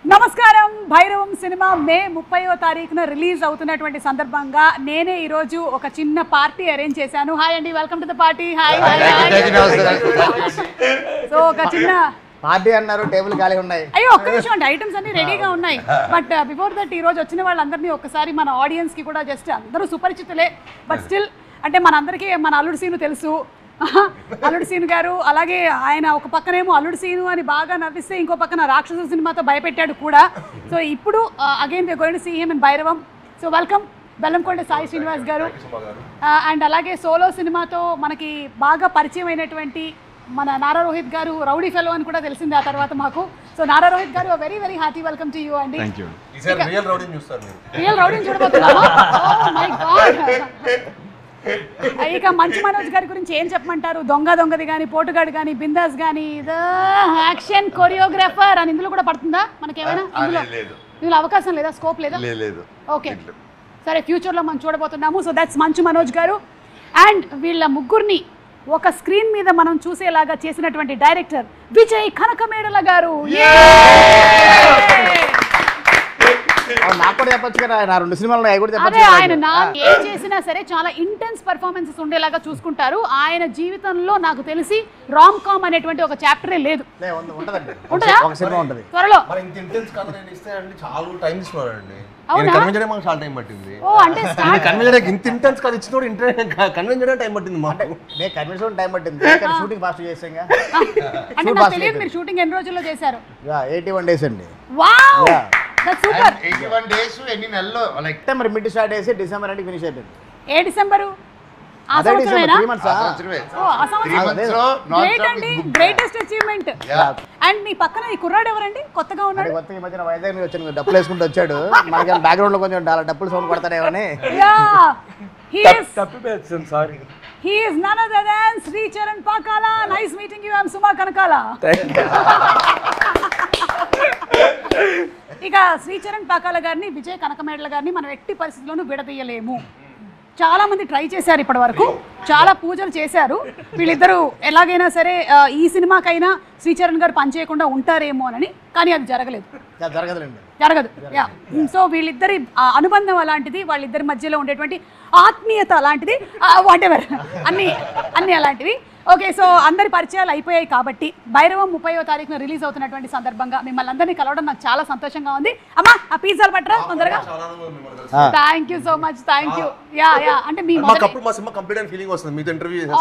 నమస్కారం. భైరవం సినిమా మే 30వ తారీఖున రిలీజ్ అవుతున్నటువంటి సందర్భంగా నేనే ఈ రోజు ఒక చిన్న పార్టీ అరేంజ్ చేశాను. హాయ్ అండి, welcome to the party. Hi. So ఒక చిన్న పార్టీ అన్నారు, టేబుల్ ఖాళీ ఉన్నాయి. అయ్యో ఒక్క నిమిషం అండి, ఐటమ్స్ అన్ని రెడీగా ఉన్నాయి. బట్ బిఫోర్ దట్ ఈ రోజు వచ్చిన వాళ్ళందరినీ ఒకసారి మన ఆడియన్స్ కి కూడా జస్ట్ అందరూ సుపరిచితులే, బట్ స్టిల్ అంటే మనందరికీ మన అల్లుడు సీను తెలుసు. అల్లుడు సీను గారు, అలాగే ఆయన ఒక పక్కనేమో అల్లుడు సీను అని బాగా నవ్విస్తే ఇంకో పక్కన రాక్షస సినిమాతో భయపెట్టాడు కూడా. సో ఇప్పుడు again we are going to see him in Bhairavam. So welcome Bellamkonda Sai Srinivas garu. And అలాగే సోలో సినిమాతో మనకి బాగా పరిచయం అయినటువంటి మన నారా రోహిత్ గారు, రౌడీ ఫెలో అని కూడా తెలిసింది ఆ తర్వాత మాకు. సో నారా రోహిత్ గారు, very very hearty welcome to you అండి. రియల్ రౌడీని చూడబోతున్నాము. Oh my god. ఇక మంచు మనోజ్ గారి గురించి ఏం చెప్పమంటారు? దొంగది కానీ, పోటుగాడు కానీ, బిందాస్ కానీ, యాక్షన్ కొరియోగ్రాఫర్ అని ఇందులో కూడా పడుతుందా మనకేమైనా? ఇందులో అవకాశం లేదా, స్కోప్ లేదా? ఓకే సరే, ఫ్యూచర్లో మనం చూడబోతున్నాము. సో దట్స్ మంచు మనోజ్ గారు. అండ్ వీళ్ళ ముగ్గురిని ఒక స్క్రీన్ మీద మనం చూసేలాగా చేసినటువంటి డైరెక్టర్ విజయ్ కనకమేడల గారు. నాకు కూడా చెప్పొచ్చు కదా, నా 2 సినిమాలు అదే ఆయన ఏం చేసినా సరే చాలా ఇంటెన్స్ పర్ఫార్మెన్సెస్ ఉండేలాగా చూసుకుంటారు. ఆయన జీవితంలో నాకు తెలిసి రామ్ కామ్ అనేటువంటి ఒక చాప్టరే లేదు. త్వరలో షూటింగ్ ఎన్ని రోజుల్లో చేశారు? 81 days అండి. సూపర్. 81 days ఎన్ని నెలల్లో? లైక్ సెప్టెంబర్ మిడ్ స్టార్ట్ చేసి డిసెంబర్ అంటే ఫినిష్ అయిపోయింది. ఏ డిసెంబరు? ఆ సంవత్సరమేనా? ఓ ఆ సంవత్సరం. గ్రేట్ అండి, గ్రేటెస్ట్ అచీవ్మెంట్. అండ్ మీ పక్కన ఈ కుర్రాడు ఎవరండి? కొత్తగా ఉన్నాడు. కొత్తగా ఈ మధ్యన వైజాగ్ నుంచి వచ్చాను, డప్పులు వేసుకుంటూ వచ్చాడు. మనకి బ్యాక్గ్రౌండ్ లో కొంచెం డప్పులు sound కొడతాడేమని. He is none other than Sri Charan Pakala. Nice meeting you. I am Suma Kanakala. ఇక శ్రీచరణ్ పాకాల గారిని, విజయ్ కనకమేడల గారిని మనం ఎట్టి పరిస్థితుల్లోనూ విడదీయలేము. చాలా మంది ట్రై చేశారు ఇప్పటి వరకు, చాలా పూజలు చేశారు. వీళ్ళిద్దరూ ఎలాగైనా సరే ఈ సినిమాకైనా శ్రీచరణ్ గారు పనిచేయకుండా ఉంటారేమో అని, కానీ అది జరగలేదు. జరగదు. సో వీళ్ళిద్దరి అనుబంధం అలాంటిది, వాళ్ళిద్దరి మధ్యలో ఉండేటువంటి ఆత్మీయత అలాంటిది, వాట్ ఎవర్ అన్నీ అలాంటివి. ఓకే, సో అందరి పరిచయాలు అయిపోయాయి కాబట్టి భైరవం 30వ తారీఖున రిలీజ్ అవుతున్నటువంటి సందర్భంగా మిమ్మల్ని అందరినీ కలవడం నాకు చాలా సంతోషంగా ఉంది. అమ్మా ఆ పిజ్జాలు పట్టరా తొందరగా. Thank you so much. Thank you. Yeah అంటే మీ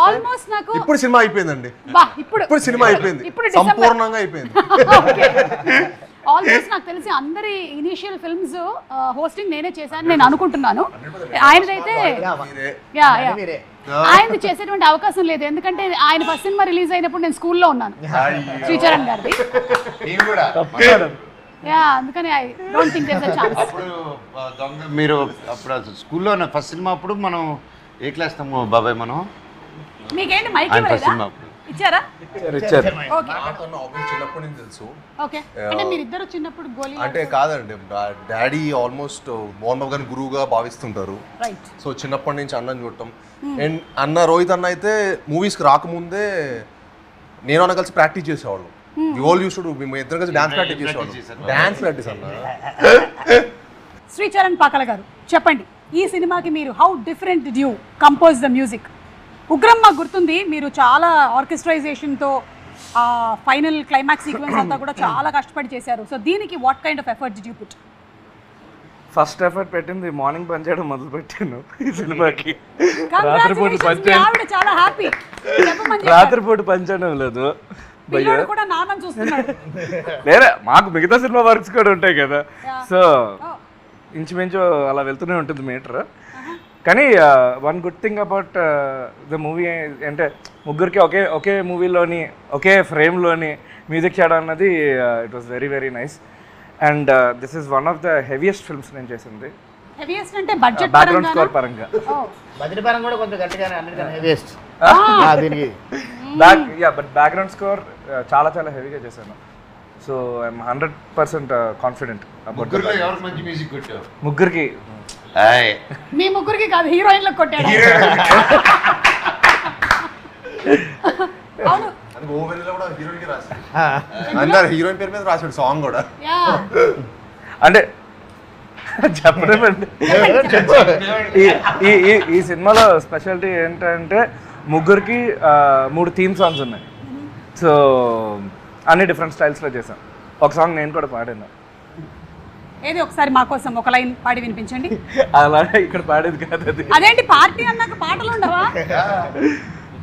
ఆల్మోస్ట్ నాకు ఇప్పుడు సినిమా అయిపోయిందండి. ఇప్పుడు సినిమా అయిపోయింది, సంపూర్ణంగా అయిపోయింది. ఆల్మోస్ట్ నాకు తెలిసి అందరి ఇనిషియల్ ఫిల్మ్స్ హోస్టింగ్ నేనే చేశాను నేను అనుకుంటున్నాను. ఆయనదైతే ఆయన చేసేటువంటి అవకాశం లేదు, ఎందుకంటే ఆయన ఫస్ట్ సినిమా రిలీజ్ అయినప్పుడు నేను స్కూల్లో ఉన్నాను, శ్రీచరణ్ గారిది. అందుకని I don't think there is a chance. మీరు అప్పుడు స్కూల్లో ఫస్ట్ సినిమా అప్పుడు మనం ఏ క్లాస్ తాము బాబాయ్? మనం మీకేంటి మైక్ ఇవ్వలేదా? ఇచ్చారా? చిన్నప్పటి నుంచి తెలుసు. అంటే మీరిద్దరు చిన్నప్పుడు గోలీ అంటే కాదండి, డాడీ ఆల్మోస్ట్ మోహన్ బాబు గారిని గురువుగా భావిస్తుంటారు. సో చిన్నప్పటి నుంచి అన్నని చూడటం. అండ్ అన్న రోహిత్ అన్న అయితే మూవీస్కి రాకముందే నేను అన్న కలిసి ప్రాక్టీస్ చేసేవాళ్ళు. మేము ఇద్దరు కలిసి డాన్స్ ప్రాక్టీస్ చేసేవాళ్ళం. డాన్స్ ప్రాక్టీస్ అన్న. శ్రీచరణ్ పాకాల గారు చెప్పండి, ఈ సినిమాకి మీరు how different did you compose the music? Ugram మాకు గుర్తుంది, మీరు చాలా ఆర్కెస్ట్రైజేషన్తో ఫైనల్ క్లైమాక్స్ సీక్వెన్స్ అంతా కూడా చాలా కష్టపడి చేశారు. సో దీనికి what kind of effort did you put? First effort పెట్టింది మార్నింగ్ పని చేయడం మొదలు పెట్టాను ఈ సినిమాకి. రాత్రిపూట పని చేయడం లేదు, లేదా మాకు మిగతా సినిమా వర్క్స్ కూడా ఉంటాయి కదా. సో ఇంచుమించు అలా వెళ్తూనే ఉంటుంది మీటర్. కానీ one good thing about the movie అంటే ముగ్గురికి ఒకే మూవీలోని ఒకే ఫ్రేమ్లోని మ్యూజిక్ చేయడం అన్నది it was very very nice. And this is one of the heaviest films నేను చేసింది. బ్యాక్గ్రౌండ్ స్కోర్ పరంగా బట్ బ్యాక్గ్రౌండ్ స్కోర్ చాలా చాలా హెవీగా చేశాను. So I'm 100% confident about. ముగ్గురికి మీ ముగ్గురికి కాదు, హీరోయిన్లకు కొట్టాడు. అవును ఓవెన్లో కూడా హీరోయిన్కి రాశాడు, అందరు హీరోయిన్ పేరు మీద రాశాడు సాంగ్ కూడా. అంటే చెప్పలేమండి. ఈ సినిమాలో స్పెషాలిటీ ఏంటంటే ముగ్గురికి 3 థీమ్ సాంగ్స్ ఉన్నాయి. సో అన్ని డిఫరెంట్ స్టైల్స్లో చేసాం. ఒక సాంగ్ నేను కూడా పాడాను. ఏది ఒకసారి మా కోసం ఒక లైన్ పాడి వినిపించండి. అలా ఇక్కడ పాడేది కాదు అది. అదేంటి పార్టీ అన్నాక పాటలు ఉండవా?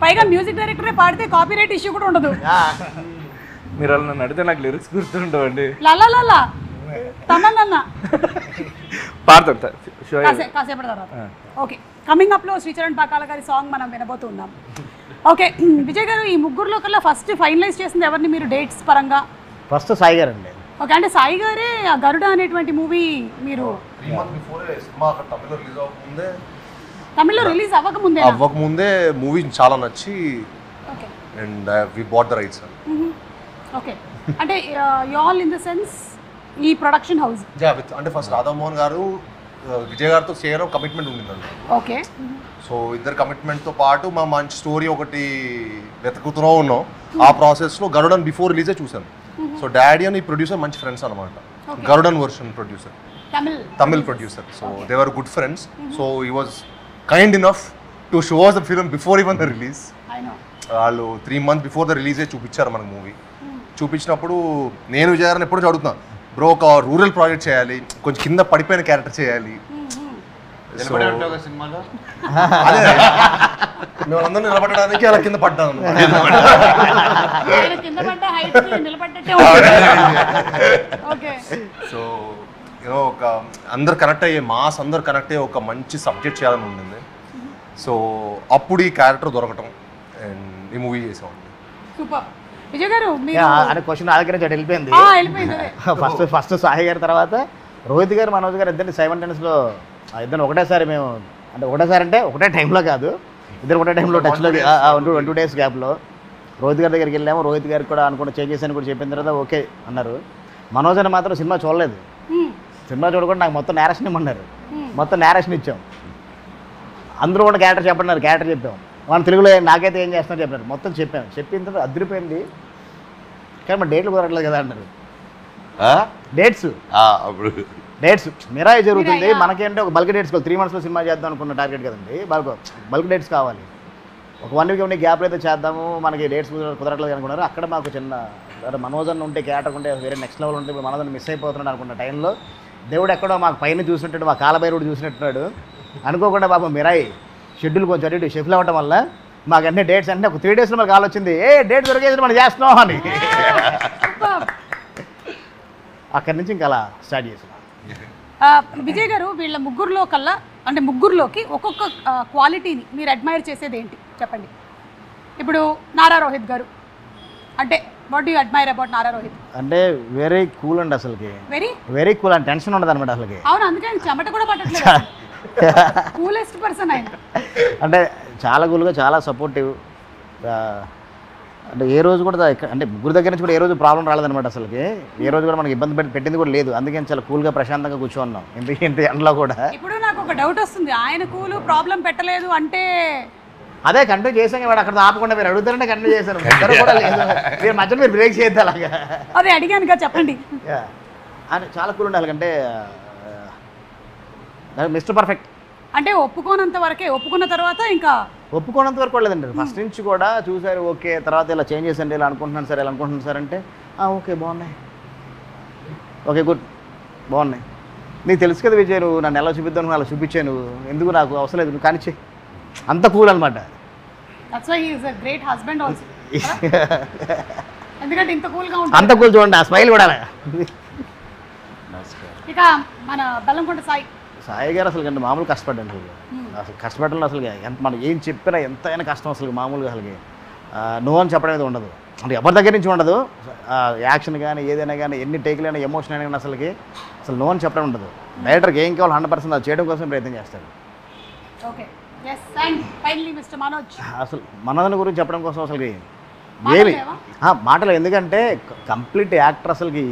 పైగా మ్యూజిక్ డైరెక్టరే పాడితే కాపీరైట్ ఇష్యూ కూడా ఉండదు. మీరు అలా నన్ను అడిగితే నాకు లిరిక్స్ గుర్తుండవండి. లలా తమన్నా పాడతాను షో కాసేపటి తర్వాత. ఓకే, కమింగ్ అప్లో శ్రీచరణ్ పాకాల గారి సాంగ్ మనం వినబోతున్నాం. ఓకే విజయ్ గారు, ఈ ముగ్గురులో కల్లా ఫస్ట్ ఫైనలైజ్ చేసింది ఎవరిని మీరు డేట్స్ పరంగా? ఫస్ట్ సాయి గారు అండి. ఓకే, అంటే సాయి గారే గరుడ అనేటువంటి మూవీ మీరు 3 months before సినిమా అక్కడ తమిళ్లో రిలీజ్ అవ్వకముందే మూవీ చాలా నచ్చి okay and we bought the rights. Okay, అంటే you all in the sense ఈ ప్రొడక్షన్ హౌస్ అంటే ఫస్ట్ రాధామోహన్ గారు విజయ్ గారితో చేయడం కమిట్మెంట్ ఉండిందండి. ఓకే, సో ఇద్దరు కమిట్మెంట్తో పాటు మా మంచి స్టోరీ ఒకటి వెతుకుతూనే ఉన్నాం. ఆ ప్రాసెస్లో గరుడన్ బిఫోర్ రిలీజే చూసాను. సో డాడీ అని ప్రొడ్యూసర్ మంచి ఫ్రెండ్స్ అనమాట. Garudan version producer, Tamil producer. So they were good friends. So he was kind enough to show us the film before even the release. వాళ్ళు 3 months before the release చూపించారు మనకు movie. చూపించినప్పుడు నేను విజయ్ గారిని ఎప్పుడు అడుగుతున్నాను, బ్రో ఒక రూరల్ ప్రాజెక్ట్ చేయాలి, కొంచెం కింద పడిపోయిన క్యారెక్టర్ చేయాలి. సినిమాలో మేమందరూ నిలబడడానికి అలా కింద పడ్డాను. సో యూనో ఒక అందరు కనెక్ట్ అయ్యే మాస్ అందరు కనెక్ట్ అయ్యే ఒక మంచి సబ్జెక్ట్ చేయాలని ఉండింది. సో అప్పుడు ఈ క్యారెక్టర్ దొరకటం అండ్ ఈ మూవీ చేసామండి. విజయ్ గారు అనే క్వశ్చన్ నా దగ్గర వెళ్ళిపోయింది. ఫస్ట్ సాయి గారి తర్వాత రోహిత్ గారు, మనోజ్ గారు ఇద్దరిని సైమల్టేనియస్లో ఇద్దరు ఒకటేసారి మేము, అంటే ఒకటేసారి అంటే ఒకటే టైంలో కాదు, ఇద్దరు ఒకటే టైంలో టచ్లో 2 days గ్యాప్లో రోహిత్ గారి దగ్గరికి వెళ్ళాము. రోహిత్ గారికి కూడా అనుకున్న చేంజెస్ అని కూడా చెప్పిన తర్వాత ఓకే అన్నారు. మనోజ్ అని మాత్రం సినిమా చూడలేదు. సినిమా చూడకుండా నాకు మొత్తం నేరేషన్ ఇమ్మన్నారు. మొత్తం నేరేషన్ ఇచ్చాం. అందరూ కూడా క్యారెక్టర్ చెప్పన్నారు, క్యారెక్టర్ చెప్పాం. మన తెలుగులో నాకైతే ఏం చేస్తున్నారు చెప్పారు. మొత్తం చెప్పాను. చెప్పిన తర్వాత అదిరిపోయింది. కానీ మన డేట్లు కుదరట్లేదు కదా అన్నారు. డేట్స్ మిరాయి జరుగుతుంది. మనకేంటే ఒక బల్క్ డేట్స్ 3 monthsలో సినిమా చేద్దాం అనుకున్న టార్గెట్ కదండి. బల్క్ డేట్స్ కావాలి. ఒక 1 week ఉండే గ్యాప్లో అయితే చేద్దాము, మనకి డేట్స్ కుదరట్లేదు అనుకున్నారు. అక్కడ మాకు చిన్న మనోజన్ ఉంటే క్యారెక్టర్ ఉంటే వేరే నెక్స్ట్ లెవెల్ ఉంటే ఇప్పుడు మనోజన్ మిస్ అయిపోతున్నాడు అనుకున్న టైంలో దేవుడు ఎక్కడో మాకు పైన చూసినట్టు, మా కాలభైరుడు చూసినట్టున్నాడు. అనుకోకుండా పాపం మిరాయి షెడ్యూల్ కొంచెం అటు షెఫ్లు అవ్వడం వల్ల మాకు అన్ని డేట్స్ అంటే ఒక 3 daysలో మనకు కాల్ వచ్చింది, డేట్ దొరికేది మనం చేస్తున్నాం అని. అక్కడి నుంచి ఇంకా అలా స్టార్ట్ చేసాం. విజయ్ గారు, వీళ్ళ ముగ్గురులో కల్లా అంటే ముగ్గురులోకి ఒక్కొక్క క్వాలిటీని మీరు అడ్మైర్ చేసేది ఏంటి చెప్పండి. ఇప్పుడు నారా రోహిత్ గారు అంటే what do you admire about Nara Rohit? అంటే వెరీ కూల్ అండి, అసలుకి వెరీ కూల్ అండ్ టెన్షన్ ఉండదు అనమాట అసలుకి. అవును, అందుకే చెమట కూడా పట్టట్లేదు. కూలెస్ట్ పర్సన్ ఆయన. అంటే చాలా కూల్గా, చాలా సపోర్టివ్. అంటే ఏ రోజు కూడా అంటే ముగ్గురు దగ్గర నుంచి కూడా ఏ రోజు ప్రాబ్లం రాలేదనమాట అసలుకి. ఏ రోజు కూడా మనకి ఇబ్బంది పెట్టింది కూడా లేదు. అందుకని చాలా కూల్గా ప్రశాంతంగా కూర్చోన్నాం ఇంత ఎండలో కూడా. ఇప్పుడు నాకు ఒక డౌట్ వస్తుంది, ఆయన కూల్ ప్రాబ్లం పెట్టలేదు అంటే అదే కంటిన్యూ చేసాం వాడు అక్కడ ఆపకుండా మీరు అడుగుతారంటే కంటిన్యూ చేశారు. కూడా లేదు, మీరు మధ్యలో మీరు బ్రేక్ చేయద్దు అలాగా. అదే అడిగానుగా, చెప్పండి. అంటే చాలా కూల్ ఉండాలి. అంటే మిస్టర్ పర్ఫెక్ట్ అంటే ఒప్పుకోనంత వరకే, ఒప్పుకున్న తర్వాత ఇంకా ఒప్పుకోనంత వరకు లేదండి. ఫస్ట్ నుంచి కూడా చూసారు ఓకే, తర్వాత ఇలా చేంజెస్ అండి, ఇలా అనుకుంటున్నాను సార్, ఇలా అనుకుంటున్నాను సార్ అంటే ఓకే బాగున్నాయి, ఓకే గుడ్ బాగున్నాయి. నీకు తెలుసు కదా విజయ్, నువ్వు నన్ను ఎలా చూపిద్దాను అలా చూపించాను, ఎందుకు నాకు అవసరం లేదు, నువ్వు కానిచ్చే. అంత కూల్ అనమాట. That's why he is a great husband also. ఎందుకంటే ఇంత కూల్గా ఉంటాడు. అంత కూల్ చూడండి, ఆ స్మైల్ కూడా. ఇక మన బెల్లంకొండ సాయి గారు అసలు అంటే మామూలు కష్టపడ్డాను అసలు కష్టపడడం అసలు ఎంత మనం ఏం చెప్పినా ఎంతైనా కష్టం అసలు మామూలుగా అసలుకి నో అని చెప్పడం అనేది ఉండదు. అంటే ఎవరి దగ్గర నుంచి ఉండదు. యాక్షన్ కానీ ఏదైనా కానీ ఎన్ని టేకులు అయినా ఎమోషన్ అయినా కానీ అసలు నో అని చెప్పడం ఉండదు. డైరెక్టర్కి ఏం కావాలి 100% అది చేయడం కోసం ప్రయత్నం చేస్తాడు. అసలు మనోజ్ గురించి చెప్పడం కోసం అసలుకి ఏమి మాటలు, ఎందుకంటే కంప్లీట్ యాక్టర్ అసలుకి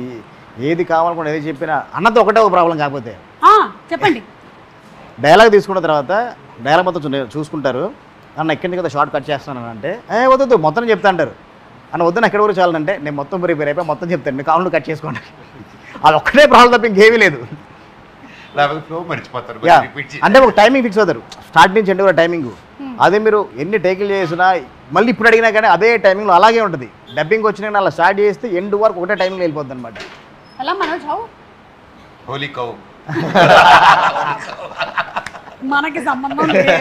ఏది కావాలనుకుంటే ఏది చెప్పినా అన్నది ఒకటే ఒక ప్రాబ్లం. కాకపోతే చెప్పండి, డైలాగ్ తీసుకున్న తర్వాత డైలాగ్ మొత్తం చూసుకుంటారు. అన్న ఎక్కడి కదా షార్ట్ కట్ చేస్తాను అంటే వద్దు మొత్తం చెప్తా అంటారు. అని వద్దు ఎక్కడ వరకు చాలంటే నేను మొత్తం ప్రిపేర్ అయిపోయి మొత్తం చెప్తాను మీ కామెంట్లు కట్ చేసుకోండి. అది ఒక్కటే ప్రాబ్లం తప్ప ఇంకేమీ లేదు. అంటే ఒక టైమింగ్ ఫిక్స్ అవుతారు స్టార్ట్ నుంచి ఎండ్ కూడా టైమింగ్. అదే మీరు ఎన్ని టేకులు చేసినా మళ్ళీ ఇప్పుడు అడిగినా కానీ అదే టైమింగ్లో అలాగే ఉంటుంది. డబ్బింగ్ వచ్చినా అలా స్టార్ట్ చేస్తే ఎండ్ వరకు ఒకటే టైమింగ్లో వెళ్ళిపోద్ది అనమాట. అలా మనోజ్ హౌ హోలీ కౌ మనకి సంబంధం లేదు.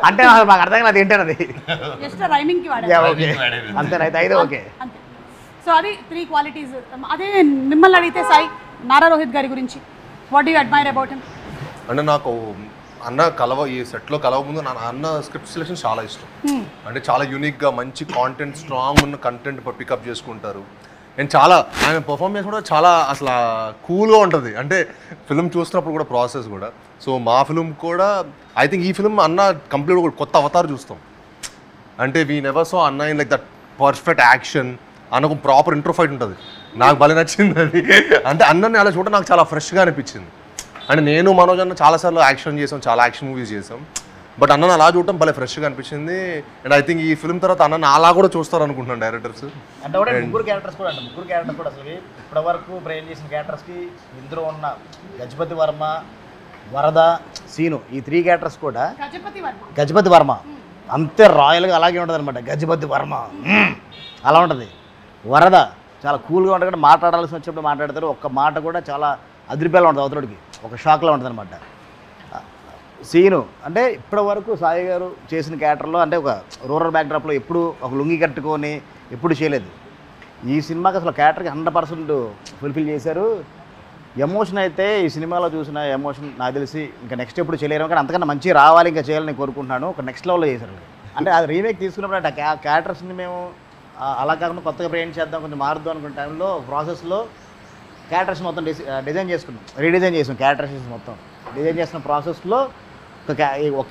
అంటే మాకు అర్థం కాదు ఏంటని అది జస్ట్ రైమింగ్ కి వాడారు ఓకే అంతేనైతే అయితే ఓకే. అంతే. సో అది 3 క్వాలిటీస్. అదే మిమ్మల్ని అడిగితే సాయి నారా రోహిత్ గారి గురించి what you admire about him? అంటే నాకు అన్న ఈ సెట్లో కలవ ముందు నా అన్న స్క్రిప్ట్ సెలెక్షన్ చాలా ఇష్టం. అంటే చాలా యూనిక్గా మంచి కాంటెంట్ స్ట్రాంగ్ ఉన్న కంటెంట్ పికప్ చేసుకుంటారు. అండ్ చాలా ఆయన పర్ఫార్మెన్స్ కూడా చాలా అసలు కూల్గా ఉంటుంది. అంటే ఫిల్మ్ చూస్తున్నప్పుడు కూడా ప్రాసెస్ కూడా. సో మా ఫిల్మ్ కూడా ఐ థింక్ ఈ ఫిల్మ్ అన్న కంప్లీట్ కొత్త అవతార్ చూస్తాం. అంటే వీ నెవర్ సో అన్న in like that perfect action అన్నకు ప్రాపర్ ఇంట్రో ఫైట్ ఉంటుంది. నాకు భలే నచ్చింది అది. అంటే అన్నని అలా చూడడం నాకు చాలా ఫ్రెష్గా అనిపించింది. అంటే నేను మనోజ్ అన్న చాలాసార్లు యాక్షన్ చేసాం, చాలా యాక్షన్ మూవీస్ చేసాం. బట్ అన్న అలా చూడటం భలే ఫ్రెష్గా అనిపించింది. అండ్ ఐ థింక్ ఈ ఫిల్మ్ తర్వాత అన్న అలా కూడా చూస్తారు అనుకుంటున్నాను డైరెక్టర్స్. అంటే కూడా ముగ్గురు క్యారెక్టర్స్ కూడా అసలు ఇప్పటి వరకు ప్రయోజనం చేసిన క్యారెక్టర్స్కి ఇందులో ఉన్న గజపతి వర్మ, వరద, సీను ఈ 3 క్యారెక్టర్స్ కూడా గజపతి వర్మ అంతే రాయల్గా అలాగే ఉంటుంది అనమాట. గజపతి వర్మ అలా ఉంటుంది. వరద చాలా కూల్గా ఉంటుంది, మాట్లాడాల్సి వచ్చినప్పుడు మాట్లాడతారు. ఒక్క మాట కూడా చాలా అదిరిపేలా ఉంటుంది అవతలకి, ఒక షాక్లో ఉంటుంది అనమాట. సీను అంటే ఇప్పటి వరకు సాయి గారు చేసిన క్యారెక్టర్లో అంటే ఒక రూరల్ బ్యాక్డ్రాప్లో ఎప్పుడు ఒక లుంగి కట్టుకొని ఎప్పుడు చేయలేదు. ఈ సినిమాకి అసలు క్యారెక్టర్కి 100% ఫుల్ఫిల్ చేశారు. ఎమోషన్ అయితే ఈ సినిమాలో చూసిన ఎమోషన్ నాకు తెలిసి ఇంకా నెక్స్ట్ ఎప్పుడు చేయలేరు, కానీ అంతకన్నా మంచి రావాలి ఇంకా చేయాలని కోరుకుంటున్నాను. ఒక నెక్స్ట్ లెవెల్లో చేశారు. అంటే అది రీమేక్ తీసుకున్నప్పుడు ఆ క్యారెక్టర్స్ని మేము అలా కాకుండా కొత్తగా ప్రయాణం చేద్దాం, కొంచెం మారుద్దాం అనుకున్న టైంలో ప్రాసెస్లో క్యారెక్టర్స్ మొత్తం డిజైన్ చేసుకున్నాం, రీడిజైన్ చేసాం. క్యారెక్టర్స్ మొత్తం డిజైన్ చేసిన ప్రాసెస్లో ఒక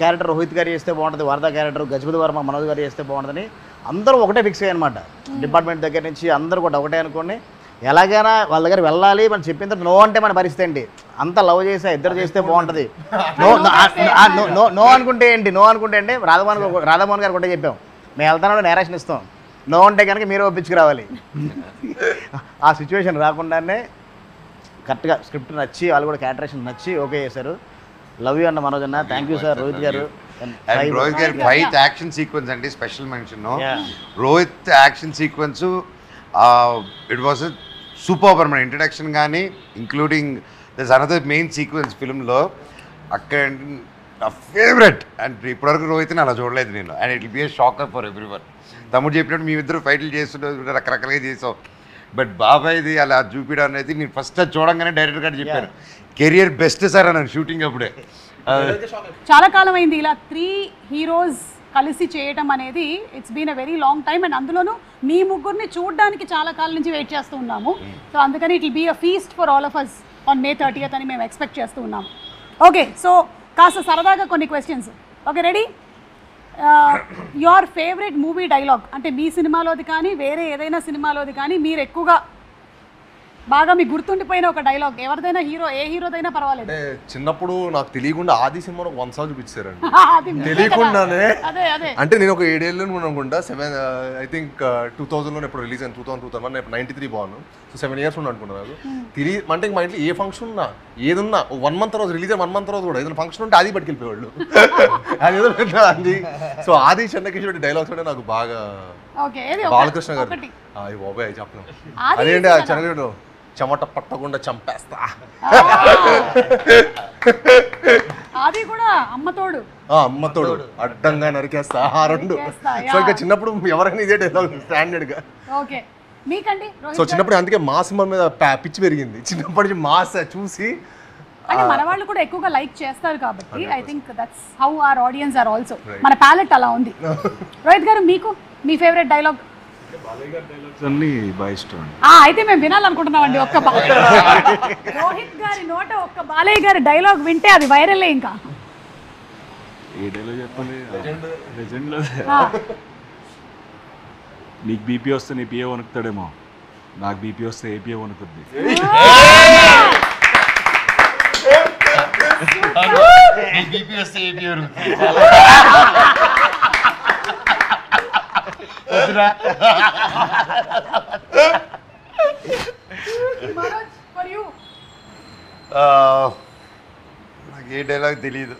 క్యారెక్టర్ రోహిత్ గారు చేస్తే బాగుంటుంది, వరద క్యారెక్టర్ గజపతి వర్మ మనోజ్ గారు చేస్తే బాగుంటుందని అందరూ ఒకటే ఫిక్స్ అయ్యాయి అనమాట. డిపార్ట్మెంట్ దగ్గర నుంచి అందరూ కూడా ఒకటే అనుకోండి, ఎలాగైనా వాళ్ళ దగ్గర వెళ్ళాలి మనం చెప్పిన తర్వాత నో అంటే మన పరిస్థితి ఏంటి, అంత లవ్ చేసా ఇద్దరు చేస్తే బాగుంటుంది. నో అనుకుంటే ఏంటి రాధామోహన్ గారు ఒకటే చెప్పాం, మేము వెళ్తాను నేరేషన్ ఇస్తాం, నో అంటే కనుక మీరు ఒప్పించుకురావాలి. ఆ సిచ్యువేషన్ రాకుండానే కరెక్ట్గా స్క్రిప్ట్ నచ్చి వాళ్ళు కూడా క్యారెక్టరేషన్ నచ్చి ఓకే చేశారు. లవ్ యూ అన్న మనోజ్ అన్న, థ్యాంక్ యూ సార్. రోహిత్ గారు రోహిత్ గారి ఫైట్ యాక్షన్ సీక్వెన్స్ అంటే special mention. Rohit action sequence it was super మన ఇంట్రడక్షన్ కానీ ఇంక్లూడింగ్ దస్ అనదర్ మెయిన్ సీక్వెన్స్ ఫిల్మ్లో అక్కడ నా ఫేవరెట్. అండ్ ఇప్పటివరకు రోహిత్ని అలా చూడలేదు నేను. And it will be A shocker for everyone. తమ్ముడు చెప్పినట్టు మేమిద్దరు ఫైట్లు చేస్తుంటే రకరకాలుగా చేసాం. బట్ బాబాయ్ది అలా చూపించడం అనేది నేను ఫస్ట్ చూడంగానే డైరెక్టర్ గారు చెప్పాను, కెరియర్ బెస్ట్ సార్ అన్నాను షూటింగ్ అప్పుడే. చాలా కాలం అయింది ఇలా 3 హీరోస్ కలిసి చేయటం అనేది. It's been a very long time. And అందులోనూ మీ ముగ్గురిని చూడడానికి చాలా కాలం నుంచి వెయిట్ చేస్తూ ఉన్నాము. సో అందుకని it will be a feast for all of us on May 30th అని మేము ఎక్స్పెక్ట్ చేస్తూ ఉన్నాము. ఓకే, సో కాస్త సరదాగా కొన్ని questions. Okay, ready? Your favourite movie dialogue అంటే మీ సినిమాలోది కానీ వేరే ఏదైనా సినిమాలోది కానీ మీరు ఎక్కువగా బాగా మీకు గుర్తుండిపోయిన ఒక డైలాగ్ ఎవరిదైనా, హీరో ఏ హీరోదైనా పర్వాలేదు. అంటే చిన్నప్పుడు నాకు తెలియకుండా ఆది సినిమాలో 1 సాంగ్ చూపించారండి తెలియకుండానే. అంటే నేను ఒక 7 ఏళ్ళు అనుకుంటా, 7 ఐ థింక్ 2000లో ఎప్పుడు రిలీజ్ అయింది, 2001 నేను 93 బాను. సో 7 ఇయర్స్ ఉండి అనుకున్నాను. తెలియ అంటే మా ఇంట్లో ఏ ఫంక్షన్ ఉన్నా ఏదున్నా 1 మంత్ తర్వాత రిలీజ్ 1 మంత్ తర్వాత కూడా ఏదైనా ఫంక్షన్ ఉంటే ఆది పట్టుకెళ్ళిపోయేవాళ్ళు. అదేదో అది. సో ఆది చెన్నకేశ్వరి డైలాగ్స్ అంటే నాకు బాగా బాలకృష్ణ గారు బాబాయ్ చెప్పను అదేంటి ఆ చెన్నకేశ్వరుడు చెమట పట్టకుండా చంపేస్తా, అది కూడా అమ్మతోడు అడ్డంగా నరికేస్తా, ఆ 2. సో ఇంకా చిన్నప్పుడు ఎవరైనా ఇదే డైలాగ్ స్టాండర్డ్ గా. ఓకే, మీకండి? సో చిన్నప్పుడు అందుకే మా సినిమా మీద పిచ్చి పెరిగింది. చిన్నప్పటి నుంచి మాస్ చూసి అంటే మన వాళ్ళు కూడా ఎక్కువగా లైక్ చేస్తారు కాబట్టి I think that's how our audience are also. మన ప్యాలెట్ అలా ఉంది. రోహిత్ గారు మీకు మీ ఫేవరెట్ డైలాగ్? అయితే మేము వినాలనుకుంటున్నామండి. రోహిత్ గారి నోట ఒక్క బాలయ్య గారి డైలాగ్ వింటే అది వైరల్. ఇంకా ఏ డైలాగ్ చెప్పాలి? నీకు బీపీ వస్తే నీ పిఏ వణుకుతాడేమో, నాకు బీపీ వస్తే ఏపీఏ వణుకుద్ది. కాదురా. Manoj, for you. నాకు ఏ డైలాగ్ తెలియదు.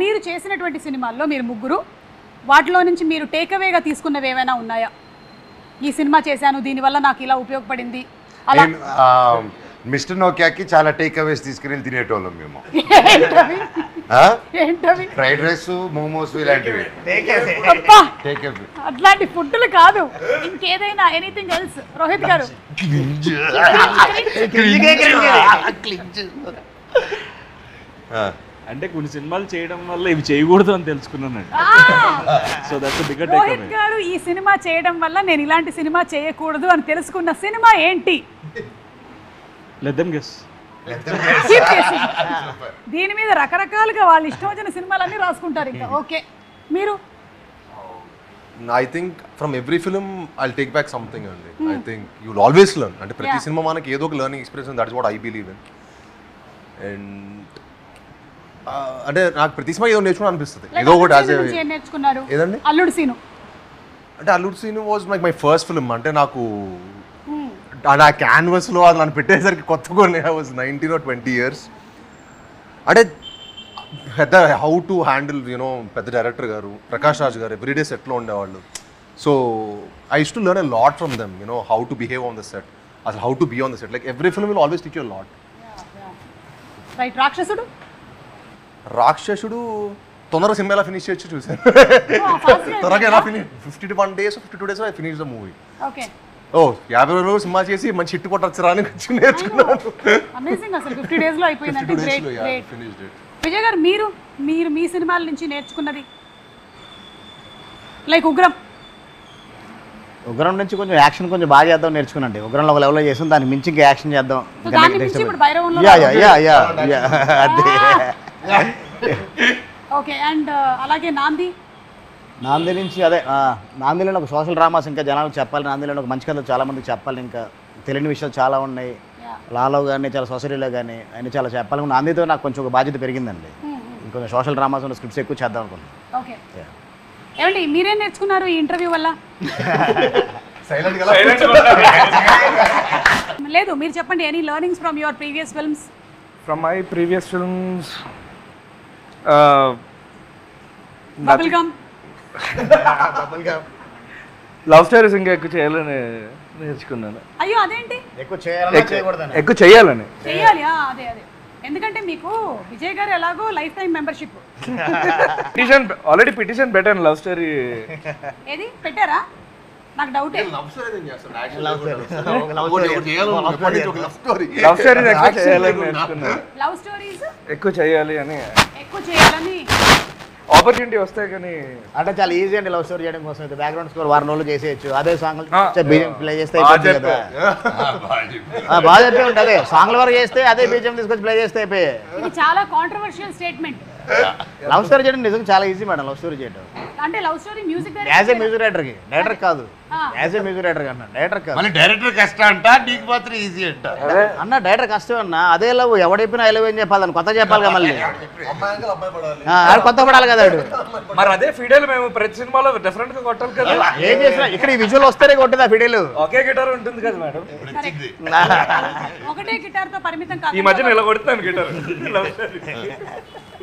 మీరు చేసినటువంటి సినిమాల్లో మీరు ముగ్గురు వాటిలో నుంచి మీరు టేక్అవేగా తీసుకున్నవి ఏమైనా ఉన్నాయా? ఈ సినిమా చేశాను దీనివల్ల నాకు ఇలా ఉపయోగపడింది అలా. నేను మిస్టర్ నోకియాకి చాలా టేక్ అవేస్ తీసుకుని తినేటోళ్ళం మేము. ఏంటవి? ఫ్రైడ్ రైస్, మోమోస్ ఇలాంటివి అబ్బా, టేక్ అవే. అట్లాంటి ఫుడ్లు కాదు, ఇంకేదైనా ఎనీథింగ్ ఎల్స్. రోహిత్ గారు అంటే కొన్ని సినిమాలు చేయడం వల్ల ఇవి చేయకూడదు అని తెలుసుకున్నానండి. So that's bigger take Rohit గారు ఈ సినిమా చేయడం వల్ల నేను ఇలాంటి సినిమా చేయకూడదు అని తెలుసుకున్న సినిమా ఏంటి? Let them guess. Keep guessing. దీని మీద రకరకాలుగా వాళ్ళు ఇష్టం వచ్చిన సినిమాలన్నీ రాసుకుంటారు ఇంకా. ఓకే, మీరు? I think from every film I take back something అండి. I think you will always learn. అంటే ప్రతి సినిమా మనకి ఏదో ఒక learning experience, that is what I believe in. And అంటే నాకు ప్రతి సినిమా ఏదో నేర్చుకుని అనిపిస్తుంది. ఏదో ఒకటి ఏం నేర్చుకున్నారు? ఏదండి? అల్లుడు సీను. అంటే Alludu Seenu was like my first film. అంటే నాకు నా క్యాన్వస్లో అది నన్ను పెట్టేసరికి కొత్తగా ఐ వాజ్ 19 or 20 years. అంటే పెద్ద హౌ టు హ్యాండిల్ యూనో పెద్ద డైరెక్టర్ గారు ప్రకాష్ రాజ్ గారు ఎవ్రీడే సెట్లో ఉండేవాళ్ళు. So I use to learn a lot from them, you know how to behave on the set, అసలు how to be on the set. Like every film will always teach you lot. Right. Rakshasudu? Rakshasudu తొందరగా cinema ఎలా finish చేయొచ్చు చూసాను. త్వరగా ఎలా finish 51 days 52 days I finish the movie. Okay. 50 రోజులు cinema చేసి మంచి హిట్ కొట్టచ్చు రాని నేర్చుకున్నాను. అమేజింగ్. అసలు 50 days లో అయిపోయిందంటే గ్రేట్ గ్రేట్. విజయ్ గారు, మీరు మీ సినిమాల నుంచి నేర్చుకున్నది? లైక్ ఉగ్రం నుంచి కొంచెం యాక్షన్ కొంచెం బాగా చేద్దాం నేర్చుకున్నాండి. ఉగ్రంలో ఒక లెవెల్లో చేసాం, దానికి మించి ఇంకా యాక్షన్ చేద్దాం. దాన్ని మించి ఇప్పుడు భైరవంలో. ఓకే. అండ్ అలాగే నాంది నుంచి అదే నాందిలో ఒక సోషల్ డ్రామాస్ ఇంకా జనాలకు చెప్పాలి. నాందిలో ఒక మంచి కథలు చాలా మందికి చెప్పాలి. ఇంకా తెలియని విషయాలు చాలా ఉన్నాయి. లాలో కానీ చాలా సొసైటీలో కానీ ఆయన చాలా చెప్పాలి. నాందితో నాకు కొంచెం ఒక బాధ్యత పెరిగిందండి. ఇంకొంచెం సోషల్ డ్రామాస్ ఉన్న స్క్రిప్ట్స్ ఎక్కువ చేద్దాం అనుకున్నాను. ఓకే. ఏమండి, మీరేం నేర్చుకున్నారు ఈ ఇంటర్వ్యూ వల్ల? లేదు, మీరు చెప్పండి. Any learnings from your previous films? From my previous films bubble gum, love stories ఇంకా ఎక్కువ చేయాలని నేర్చుకున్నాను. అయ్యో అదేంటి? ఎక్కువ చేయాలని ఎక్కువ చేయాలని. చెయ్యాలి. అదే అదే. ఎందుకంటే మీకు విజయ్ గారు ఎలాగో life time membership. Already petition పెట్టాను లవ్ స్టోరీ. ఏది పెట్టారా? నాకు డౌట్. లవ్ స్టోరీస్ ఎక్కువ చేయాలి అని ఆపర్చునిటీ వస్తాయి. కానీ అంటే చాలా ఈజీ అండి లవ్ స్టోరీ చేయడం కోసం. బ్యాక్గ్రౌండ్ స్కోర్ వారం రోజులు చేసేయచ్చు. అదే సాంగ్ ప్లే చేస్తే కదా. బాగా చెప్పే ఉంటుంది. సాంగ్ల వరకు చేస్తే అదే బీజిఎం తీసుకొచ్చి ప్లే చేస్తే అయిపోయాయి. ఇది చాలా కాంట్రవర్షియల్ స్టేట్మెంట్. లవ్ స్టోరీ చేయడం నిజంగా చాలా ఈజీ మేడం. లవ్ స్టోరీ చేయడం అంటే love story music as a music డైరెక్టర్కి, డైరెక్టర్ కాదు, యాజ్ ఏ మ్యూజిక్ డైరెక్టర్ అన్న. డైరెక్టర్ కాదు, మళ్ళీ డైరెక్టర్ కష్టం అంట, నీకు మాత్రం ఈజీ అంట. అన్న డైరెక్టర్ కష్టం అన్న. అదే లవ్ ఎవడైపోయినా ఐ లవ్ ఏం చెప్పాలి, దాన్ని కొత్త చెప్పాలి కదా. మళ్ళీ ఆడు కొత్త పడాలి కదా. ఆడు మరి అదే ఫిడేలు మేము ప్రతి సినిమాలో డిఫరెంట్ గా కొట్టాలి కదా. ఏం చేసినా ఇక్కడ ఈ విజువల్ వస్తేనే కొట్టేది ఆ ఫిడేలు. ఒకే గిటార్ ఉంటుంది కదా మేడం. ఒకటే గిటార్ తో పరిమితం కాదు. ఈ మధ్యన ఇలా కొడుతాను గిటార్.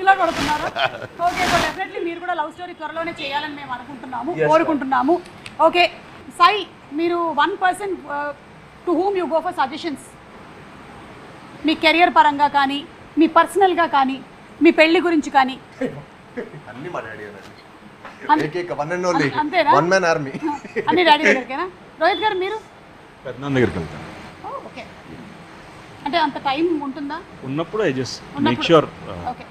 ఇలా కొడుతున్నారు. ఓకే, సో డెఫినెట్లీ మీరు కూడా లవ్ స్టోరీ త్వరలోనే చేయాలని మేము అనుకుంటున్నాము, కోరుకుంటున్నాము. ఓకే సాయి, మీరు 1 person to whom you go for suggestions, me career పరంగా కానీ, మీ పర్సనల్గా కానీ, మీ పెళ్లి గురించి కానీ. అన్ని మా డాడీ అంతేనా? One man army. అన్ని డాడీ దగ్గరికేనా? రోహిత్ గారు మీరు? పెద్దనాన్న దగ్గరికి వెళ్తాను. ఓకే, అంటే అంత టైం ఉంటుందా? ఉన్నప్పుడు I just make sure. Okay,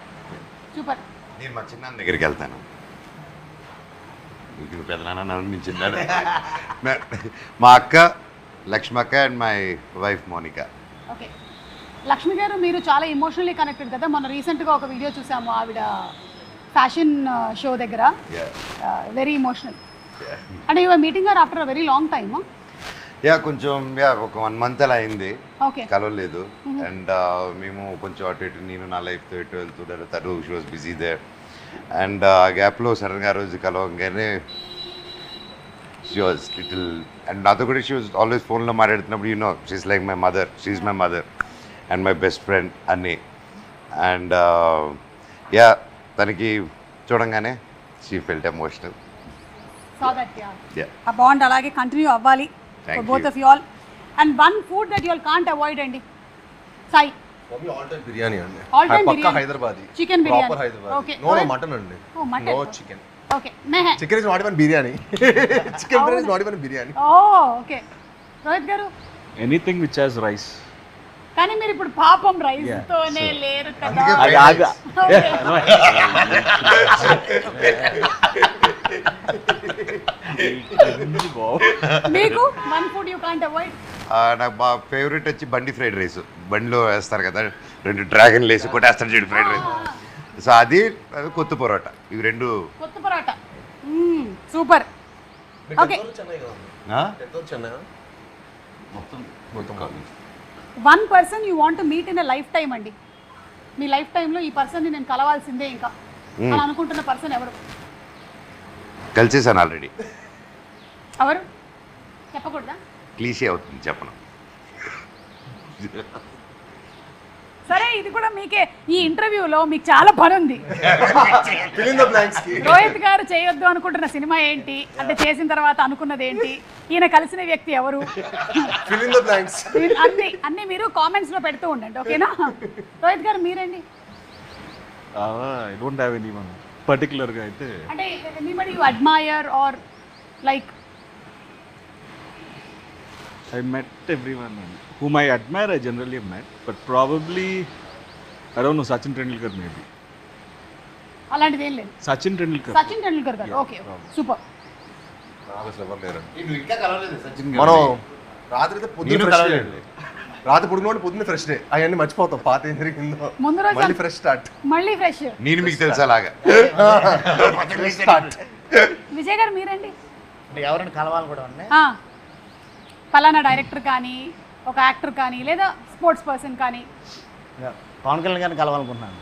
super. నేను మా చిన్న దగ్గరికి వెళ్తాను. పెద్దనాన్న అనిపించింది. మా అక్క లక్ష్మక్క and my wife Monica. Okay, Lakshmi garu మీరు చాలా ఎమోషనల్లీ కనెక్టెడ్ కదా. మొన్న రీసెంట్గా ఒక వీడియో చూసాము, ఆవిడ ఫ్యాషన్ షో దగ్గర. Very emotional. అంటే యువర్ మీటింగ్ గారు after a very long time. కొంచెం ఒక 1 month అలా అయింది, ఓకే, కలవలేదు. అండ్ మేము కొంచెం అటు ఇటు, నేను నా లైఫ్తో ఇటు వెళ్తుంటారు, తను she was busy there. And ఆ గ్యాప్లో సడన్గా ఆ రోజు కలవగానే షీ వాజ్ లిటిల్ అండ్ నాతో కూడా షీ వాజ్ ఆల్వేస్ ఫోన్లో మాట్లాడుతున్నప్పుడు you know she's like my mother, she's my mother and my best friend అన్నీ. అండ్ యా తనకి చూడంగానే she felt emotional. Saw that, yeah. ఆ బాండ్ అలాగే కంటిన్యూ అవ్వాలి for both of you all. And one food that you all can't avoid అండి Sai. Mummy all time biryani అండి. All time పక్కా biryani. Hyderabadi. Chicken biryani. Proper Hyderabadi. Okay. No mutton అండి. Oh, mutton. No chicken. Okay మెహే. Chicken is not even biryani. Chicken biryani is not even biryani. Okay Rohit garu. Anything which has rice. కానీ మీరు ఇప్పుడు పాపం rice తోనే లేరు కదా. మీకు one food you can't avoid. నాకు మా ఫేవరెట్ వచ్చి బండి ఫ్రైడ్ రైస్. బండిలో వేస్తారు కదా 2 డ్రాగన్లు వేసి కొట్టేస్తారు చూడు ఫ్రైడ్ రైస్. సో అది కొత్త పరోటా, ఇవి 2 కొత్త parotta super. Okay one person you want meet in a life time అండి. మీ లైఫ్ టైంలో ఈ పర్సన్ని నేను కలవాల్సిందే ఇంకా అని అనుకుంటున్న పర్సన్ ఎవరు? కలిసేసాను ఆల్రెడీ. ఎవరు చెప్పకూడదా? క్లీషే అవుతుంది చెప్పను. సరే ఇది కూడా మీకే. ఈ ఇంటర్వ్యూలో మీకు చాలా పని ఉంది. Fill in the blanks. Rohit గారు చేయొద్దు అనుకుంటున్న సినిమా ఏంటి, అంటే చేసిన తర్వాత అనుకున్నది ఏంటి, ఈయన కలిసిన వ్యక్తి ఎవరు, Fill in the blanks. అన్ని మీరు కామెంట్స్ లో పెడుతూ ఉండండి, ఓకేనా? రోహిత్ గారు మీరండి. I don't have anyone particular గా అయితే. అంటే anybody you admire or like. I met everyone whom I admire. I generally have met, but probably I don't know, Sachin Tendulkar maybe. అలాంటిది ఏం లేదు. Sachin Tendulkar. సచిన్ టెండూల్కర్ గారు. Okay super. మనం రాత్రి పుడినోడు పొద్దున్న ఫ్రెష్ డే అవన్నీ మర్చిపోతాం. పాత ఏం జరిగిందో ముందు రోజు మళ్ళీ ఫ్రెష్ స్టార్ట్. మళ్ళీ ఫ్రెష్. నేను మీకు తెలుసా అలాగా. విజయ్ గారు మీరండి. అంటే ఎవరైనా కలవాలని కూడా ఉన్నాయి. పలానా డైరెక్టర్ కానీ, ఒక యాక్టర్ కానీ, లేదా స్పోర్ట్స్ పర్సన్ కానీ. పవన్ కళ్యాణ్ గారిని కలవాలనుకుంటున్నాను.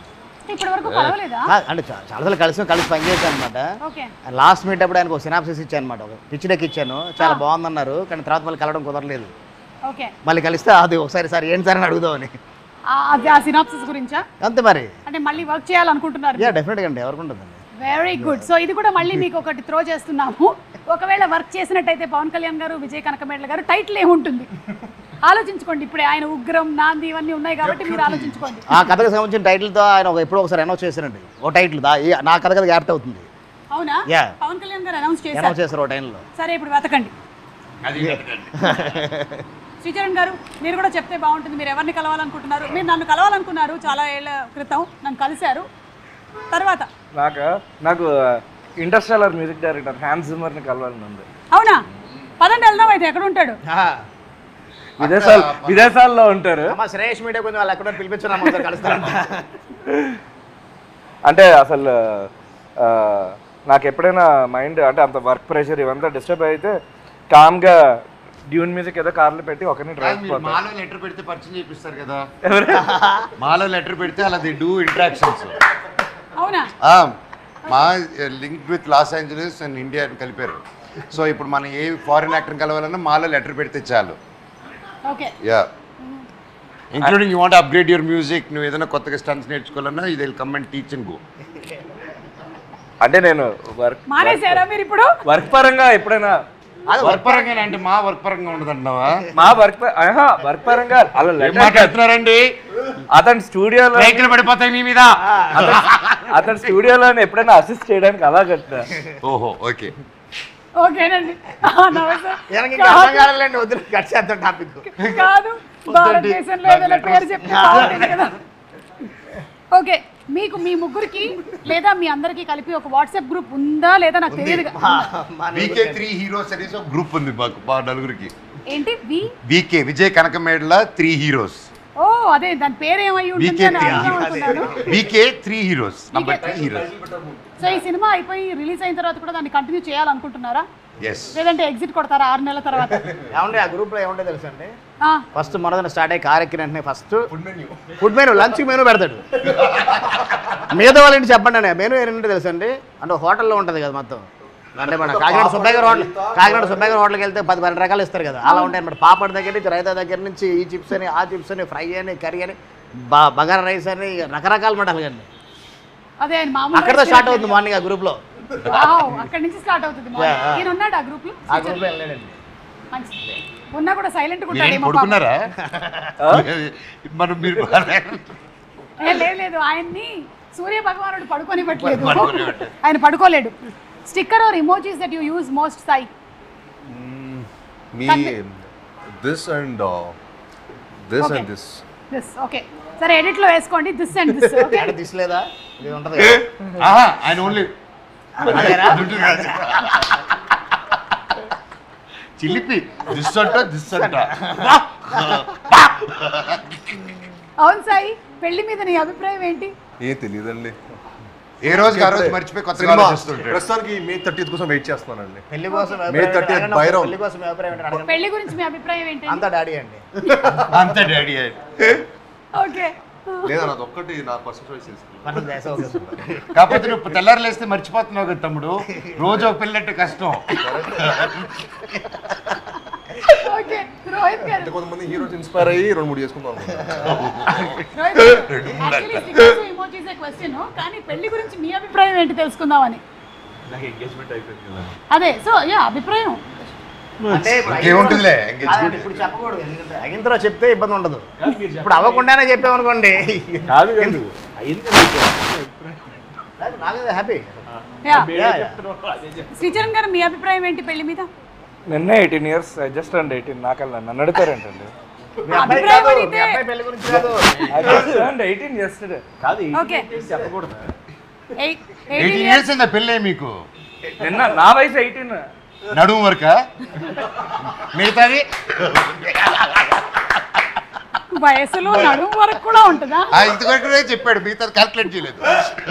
ఇప్పటి వరకు కలవలేదా? అంటే చాలాసార్లు కలిసి పనిచేసాను అనమాట. ఓకే. లాస్ట్ మీట్ అప్పుడు ఆయనకు ఒక సినాప్సిస్ ఇచ్చాను అనమాట, ఒక పిచ్ డెక్ ఇచ్చాను, చాలా బాగుందన్నారు. కానీ తర్వాత మళ్ళీ కలవడం కుదరలేదు. ఓకే. మళ్ళీ కలిస్తే అది ఒకసారి సార్ ఏంటి సార్ అని అడుగుదామని. అది ఆ సినాప్సిస్ గురించా? అంతే మరి. అంటే మళ్ళీ వర్క్ చేయాలనుకుంటున్నారు? యా డెఫినెట్గా అండి, ఎవరికి ఉంటుందండి. Very good. సో ఇది కూడా మళ్ళీ మీకు ఒకటి త్రో చేస్తున్నాము. ఒకవేళ వర్క్ చేసినట్టయితే పవన్ కళ్యాణ్ గారు, విజయ్ కనకమేడల గారు, టైటిల్ ఏముంటుంది ఆలోచించుకోండి. ఇప్పుడే ఆయన ఉగ్రం, నాంది ఇవన్నీ ఉన్నాయి కాబట్టి మీరు ఆలోచించుకోండి. ఆ కథకు సంబంధించిన టైటిల్తో ఆయన ఎప్పుడో ఒకసారి అనౌన్స్ చేశారండి, ఓ టైటిల్ నా కథ కదా యాప్ట్ అవుతుంది. అవునా? యా, పవన్ కళ్యాణ్ గారు అనౌన్స్ చేశారు ఓ టైంలో. సరే ఇప్పుడు వెతకండి. శ్రీచరణ్ గారు మీరు కూడా చెప్తే బాగుంటుంది. మీరు ఎవరిని కలవాలనుకుంటున్నారు? మీరు నన్ను కలవాలనుకున్నారు చాలా ఏళ్ళ క్రితం, నన్ను కలిశారు. తర్వాత నాకు ఇంటర్స్టెల్లర్ మ్యూజిక్ డైరెక్టర్ హ్యాన్స్ జిమ్మర్ని కలవాలని ఉంది. అవునా? పదండి వెళ్దాం. అయితే ఎక్కడ ఉంటాడు? విదేశాల్లో ఉంటారు. శ్రేయస్ మీడియా కొంచెం వాళ్ళు ఎక్కడ పిలిపించారు కలుస్తారు. అంటే అసలు నాకు ఎప్పుడైనా మైండ్ అంటే అంత వర్క్ ప్రెషర్ ఇవంతా డిస్టర్బ్ అయితే కామ్గా డ్యూన్ మ్యూజిక్ ఏదో కార్లో పెట్టి ఒకరిని డ్రైవ్. మాలో లెటర్ పెడితే పరిచయం చేపిస్తారు కదా. మాలో లెటర్ పెడితే అలా ది డూ ఇంటరాక్షన్స్. అవునా? మా link with loss Angeles and India కలిపారు. సో ఇప్పుడు మనం ఏ ఫారిన్ యాక్టర్ కలవాలన్నా మాలో లెటర్ పెడితే చాలు. Okay. Yeah, including you want upgrade your music, నువ్వు ఏదైనా కొత్తగా స్టన్స్ నేర్చుకోవాలన్నా ఇది will come and teach and go. అంటే నేను మానేశారా మీరు ఇప్పుడు? వర్క్ పరంగా ఎప్పుడైనా వర్క్ పరంగా అంటే మా వర్క్ పరంగా ఉండదంటావా? మా వర్క్ పరంగా అలా మాట్లాడుతున్నారండి. అతని స్టూడియోలో రైతులు పడిపోతాయి మీ మీద. అతని స్టూడియోలో ఎప్పుడైనా అసిస్ట్ చేయడానికి అలా కట్టా. ఓహో ఓకే ఓకేనండి. కాదు భారతదేశంలో ఏదైనా పేరు చెప్తే బాగుంటుంది కదా. ఓకే, మీకు మీ ముగ్గురికి లేదా మీ అందరికి కలిపి ఒక వాట్సాప్ గ్రూప్ ఉందా లేదా నాకు తెలియదు. వీకే 3 హీరోస్ అనేసి ఒక గ్రూప్ ఉంది మాకు, మా నలుగురికి. ఏంటి? వీకే విజయ్ కనకమేడల 3 హీరోస్. ఓ అదే దాని పేరు ఏమై ఉంటుంది అని అనుకుంటున్నాను. వీకే 3 హీరోస్, నంబర్ 3 హీరోస్. సో ఈ సినిమా అయిపోయి రిలీజ్ అయిన తర్వాత కూడా దాన్ని కంటిన్యూ చేయాలనుకుంటున్నారా? yes లేదంటే ఎగ్జిట్ కొడతారా 6 నెలల తర్వాత? ఏమండి ఆ గ్రూప్ లో ఏముంటే తెలుసా అండి, ఫస్ట్ మొదట స్టార్ట్ అయ్యి కారెక్కిన వెంటనే first food menu lunch menu పెడతాడు. మిగతా వాళ్ళ ఇంటి చెప్పండి అండి మెనూ ఏంటంటే తెలుసా అండి, అంటే హోటల్లో ఉంటుంది కదా మొత్తం అంటే మన కాకినాడ సుబ్బయ్య గారు హోటల్కి వెళ్తే 10-12 రకాలు ఇస్తారు కదా, అలా ఉంటాయి అన్నమాట. పాపడ్ దగ్గర నుంచి, రైతా దగ్గర నుంచి, ఈ చిప్స్ అని, ఆ చిప్స్ అని, ఫ్రై అని, కర్రీ అని, బగారా రైస్ అని, రకరకాలు మాట అలాగండి. అదే మామూలు అక్కడతో స్టార్ట్ అవుతుంది మార్నింగ్ ఆ గ్రూప్లో. అక్కడి నుంచి స్టార్ట్ అవుతుంది. ఈయన ఉన్నాడు ఆ గ్రూప్లో? ఆ గ్రూప్లో వెళ్ళలేదండి. మంచిది. ఉన్నా కూడా సైలెంట్ పడుకున్నారా మనం మీరు లేదు, ఆయన్ని సూర్య భగవానుడు పడుకోనివ్వట్లేదు, ఆయన పడుకోలేడు. Sticker or emojis that you use most, Sai? మీ this and this and this. This okay, సరే ఎడిట్ లో వేసుకోండి. This and this okay. అంటే దిస్ లేదా, ఇది ఉంటది ఆయన ఓన్లీ చిలిపి దిస్ అంట. అవును సాయి, పెళ్లి మీద నీ అభిప్రాయం ఏంటి? తెలియదండి, ఏ రోజు ఆ రోజు మర్చిపోయి కొత్తగా ఆలోచిస్తుంటాడు. ప్రస్తుతానికి May 30th కోసం వెయిట్ చేస్తున్నానండి. పెళ్లి కోసం May 30th బైరం. పెళ్లి కోసం మీ అభిప్రాయం ఏంటి అడగండి. పెళ్లి గురించి మీ అభిప్రాయం ఏంటి? అంతా డాడీ అండి. అంత డాడీ ఓకే, లేదా నాది ఒక్కటి నా పర్సనల్ చాయిస్ చేసుకున్నాను. కాకపోతే నువ్వు తెల్లారు లేస్తే మర్చిపోతున్నావు కదా తమ్ముడు, రోజు ఒక పెళ్ళంటే కష్టం. ఓకే. రోహిత్ గారు, అంటే కొంతమంది హీరోస్ ఇన్స్పైర్ అయ్యి 2-3 చేసుకుందాం ఇమోజీస్ క్వశ్చన్, కానీ పెళ్లి గురించి మీ అభిప్రాయం ఏంటి తెలుసుకుందామని. నాకు ఎంగేజ్మెంట్ అయిపోయింది కదా. అదే, సో యా అభిప్రాయం. అంటే ఇంకేముంటుందిలే ఇప్పుడు చెప్పకూడదు, ఎందుకంటే అయిన తర్వాత చెప్తే ఇబ్బంది ఉండదు. ఇప్పుడు అవ్వకుండానే చెప్పామనుకోండి, కాదు కాదు అయింది నాకు హ్యాపీ. శ్రీచరణ్ గారు, మీ అభిప్రాయం ఏంటి పెళ్లి మీద? నిన్నే 18 years, జస్ట్ అండ్ 18. నాకల్లా నన్ను అడుగుతారేంటండి? అభిప్రాయం అడిగితే పెళ్లి గురించి కాదు, 18 yesterday. కాదు ఓకే. చెప్పకూడదు. 18 years అయిందా పెళ్ళే మీకు? నిన్న నా వయసు 18. నడుము వరక మిగతాది వయసులో నడుము వరకు కూడా ఉంటుందా? ఇంతవరకు చెప్పాడు, మిగతాది క్యాల్కులేట్ చేయలేదు.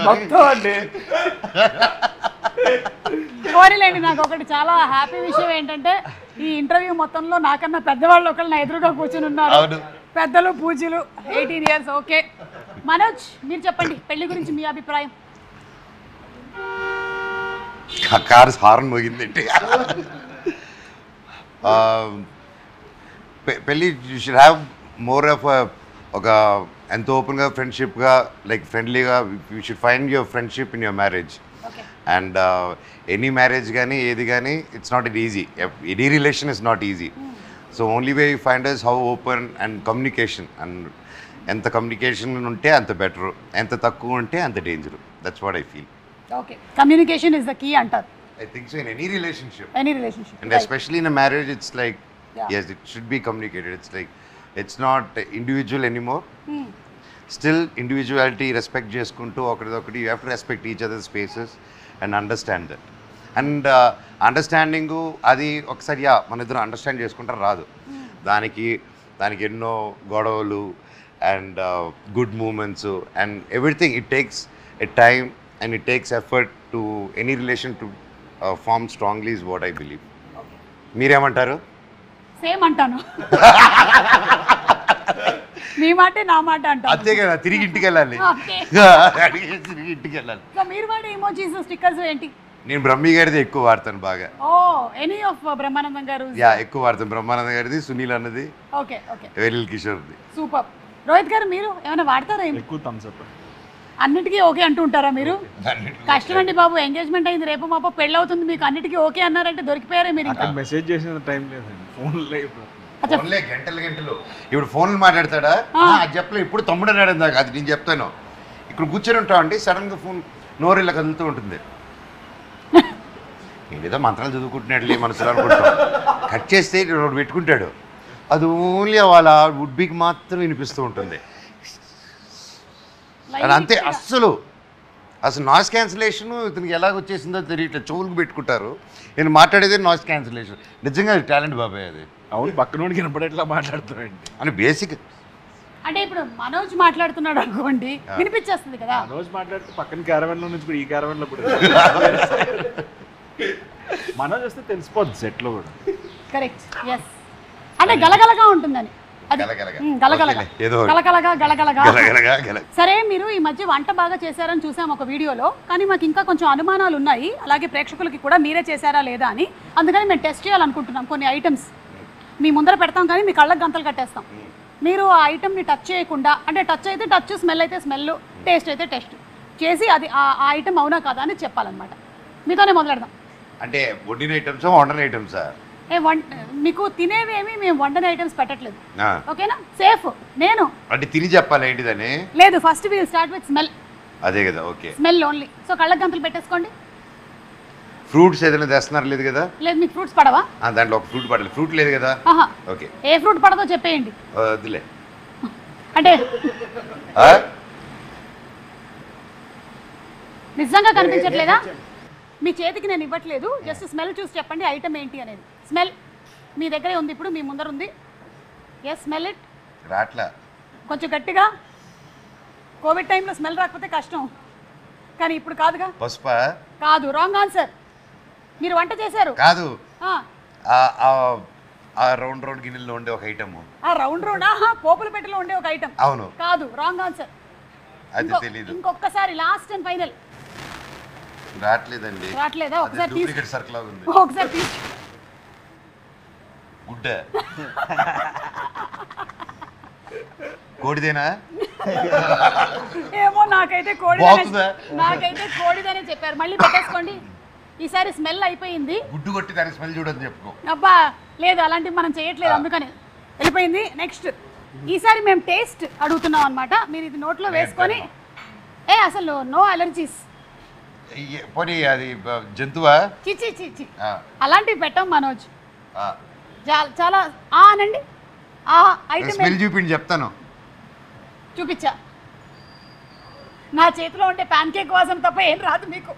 మొత్తం అండి. కోరిలేండి. నాకు ఒకటి చాలా హ్యాపీ విషయం ఏంటంటే, ఈ ఇంటర్వ్యూ మొత్తంలో నాకన్నా పెద్దవాళ్ళు ఒకళ్ళు నా ఎదురుగా కూర్చుని ఉన్నారు. పెద్దలు పూజలు. 18 years. ఓకే, మనోజ్ మీరు చెప్పండి పెళ్లి గురించి మీ అభిప్రాయం. కారు హార్న్ మోగిందంటే పెళ్ళి you should have more of ఒక ఎంత ఓపెన్గా ఫ్రెండ్షిప్గా, లైక్ ఫ్రెండ్లీగా. You should find your friendship in your marriage. And any marriage కానీ ఏది కానీ it's not it easy. Any relation is not easy. So only way you find is how open and communication. And ఎంత communication ఉంటే అంత better, ఎంత తక్కువ ఉంటే అంత danger. That's what I feel. Okay, communication is the key అంటారు. I think so in any relationship. Any relationship. And right. especially in a marriage, it's like, Yeah. yes, it should be communicated. It's like, it's not individual anymore. Still, individuality, respect చేసుకుంటూ ఒకటి, you have to respect each other's spaces and understand that. And understanding అది ఒకసారి మన ఇద్దరు understand చేసుకుంటారు రాదు. దానికి ఎన్నో గొడవలు and good moments and everything. It takes a time and it takes effort to any relation to form strongly is what I believe. మీరేమంటారు? సేమ్ అంటాను. మీ మాటే నా మాట అంటాను. అంతే కదా, తిరిగి ఇంటికి వెళ్ళాలి. ఓకే, తిరిగి ఇంటికి వెళ్ళాలి. సో మీరు వాడే ఇమోజీస్ స్టిక్కర్స్ ఏంటి? నేను బ్రహ్మి గారిది ఎక్కువ వాడతాను బాగా. ఓ, ఎనీ ఆఫ్ బ్రహ్మానందం గారు? ఎక్కువ వాడతాను. బ్రహ్మానంద గారిది, సునీల్ అన్నది, ఓకే ఓకే, వెరిల్ కిషోర్ది. సూపర్. రోహిత్ గారు మీరు ఏమైనా వాడతారా? ఎక్కువ థమ్స్ అప్. అన్నిటికీ ఓకే అంటూ ఉంటారా మీరు? కష్టం అండి బాబు, ఎంగేజ్మెంట్ అయింది, రేపు మాపో పెళ్ళి అవుతుంది, మీకు అన్నిటికీ ఓకే అన్నారంటే దొరికిపోయారే మీరు. ఇంకా మెసేజ్ చేసిన టైం లేదండి, ఫోన్లో ఫోన్లే గంటలు. ఇప్పుడు ఫోన్లు మాట్లాడతాడా? అది చెప్పలే. ఇప్పుడు తమ్ముడు అన్నాడు ఇందాక, అది నేను చెప్తాను. ఇక్కడ కూర్చొని ఉంటామండి, సడన్గా ఫోన్ నోరు ఇలా కదులుతూ ఉంటుంది. ఏదో మంత్రాలు చదువుకుంటున్నాడులే మనసులో అనుకుంటాం. కట్ చేస్తే రోడ్డు పెట్టుకుంటాడు. అది ఓన్లీ వాళ్ళ వుడ్ బీకి మాత్రం వినిపిస్తూ ఉంటుంది. అది అంతే. అసలు నాయిస్ క్యాన్సిలేషన్ ఇతనికి ఎలాగ వచ్చేసిందో తెలియట్లేదు. చెవులకు పెట్టుకుంటారు. నేను మాట్లాడేది నాయిస్ క్యాన్సిలేషన్. నిజంగా టాలెంట్ బాబాయ్ అది. అవును, పక్కనోడికి వినపడేట్లా మాట్లాడుతాడండి అని బేసిక్. అంటే ఇప్పుడు మనోజ్ మాట్లాడుతున్నాడు అనుకోండి, వినిపించేస్తుంది కదా. మనోజ్ మాట్లాడితే పక్కన క్యారవెన్లో నుంచి కూడా ఈ క్యారవెన్లో కూడా మనోజ్ వస్తే తెలిసిపోద్ది సెట్లో కూడా. Correct, yes. అంటే గలగలగా ఉంటుందని. అది గలగలగా. గలగలగా ఓకేలే, ఏదో ఒకటి. గలగలగా గలగలగా గలగలగా గల సరే, మీరు ఈ మధ్య వంట బాగా చేశారని చూసాం ఒక వీడియోలో, కానీ మాకు ఇంకా కొంచెం అనుమానాలు ఉన్నాయి, అలాగే ప్రేక్షకులకి కూడా మీరే చేశారా లేదా అని. అందుకని మేము టెస్ట్ చేయాలనుకుంటున్నాం కొన్ని ఐటమ్స్. మీ ముందర పెడతాం కానీ మీ కళ్ళకి గంతలు కట్టేస్తాం. మీరు ఆ ఐటమ్ని టచ్ చేయకుండా, అంటే టచ్ అయితే టచ్, స్మెల్ అయితే స్మెల్, టేస్ట్ అయితే టేస్ట్ చేసి అది ఆ ఐటమ్ అవునా కాదా అని చెప్పాలన్నమాట. మీతోనే మొదలెడదాం. అంటే వండిన ఐటమ్సా వండని ఐటమ్సా? మీకు తినేవేమి మేము వండని ఐటమ్స్ పెట్టట్లేదు, ఓకేనా? సేఫ్. నేను అంటే తిని చెప్పాలి ఏంటిదని? లేదు, first we'll start with smell. అదే కదా, ఓకే. Smell only. సో కళ్ళకి గంతలు పెట్టేసుకోండి. ఫ్రూట్స్ ఏదైనా తెస్తున్నారు లేదు కదా? లేదు, మీకు ఫ్రూట్స్ పడవా? దాంట్లో ఒక ఫ్రూట్ పడలేదు. ఫ్రూట్ లేదు కదా? ఆహా. ఓకే, ఏ ఫ్రూట్ పడదో చెప్పేయండి. వద్దులే. అంటే ఆ? నిజంగా కనిపించట్లేదా? మీ చేతికి నేను ఇవ్వట్లేదు, జస్ట్ స్మెల్ చూసి చెప్పండి ఐటమ్ ఏంటి అనేది. స్మెల్ మీ దగ్గరే ఉంది, ఇప్పుడు మీ ముందర ఉంది. Yes, smell it. రాట్లా. కొంచెం గట్టిగా. కోవిడ్ టైంలో స్మెల్ రాకపోతే కష్టం, కానీ ఇప్పుడు కాదుగా. పసుపా? కాదు, రాంగ్ ఆన్సర్. మీరు వంట చేశారు. కాదు, ఆ, ఆ రౌండ్ రౌండ్ గిన్నెల్లో ఉండే ఒక ఐటమ్. ఆ రౌండ్ రౌండ్ పోపుల పెట్టెలో ఉండే ఒక ఐటమ్. అవును. కాదు, రాంగ్ ఆన్సర్. అది తెలీదు. ఇంకొకసారి, లాస్ట్ అండ్ ఫైనల్. రావట్లేదండి. రావట్లేదా? ఒకసారి డూప్లికేట్ సర్కిల్ లాగా ఉంది. ఒకసారి తీసి గుడ్డ కోడిదేనా? ఏమో, నాకైతే బాగుందా? కోడిదనే చెప్పారు. మళ్ళీ పెట్టేసుకోండి. ఈసారి స్మెల్ అయిపోయింది. గుడ్డు కొట్టి దానికి స్మెల్ చూడని చెప్పుకో. అబ్బా లేదు, అలాంటివి మనం చేయట్లేదు, అందుకని వెళ్ళిపోయింది. నెక్స్ట్, ఈసారి మేము టేస్ట్ అడుగుతున్నాం అనమాట. మీరు ఇది నోట్లో వేసుకొని, అసలు నో అలర్జీస్. పోనీ అది జంతువా? చిచి చిచి, అలాంటివి పెట్టాం మనోజ్. ఆ. చాలా అనండి. ఆ ఐటమ్ స్మెల్ చూపిండి చెప్తాను. చూపించా. నా చేతిలో ఉంటే ప్యాన్ కేక్ వాసన తప్ప ఏం రాదు మీకు.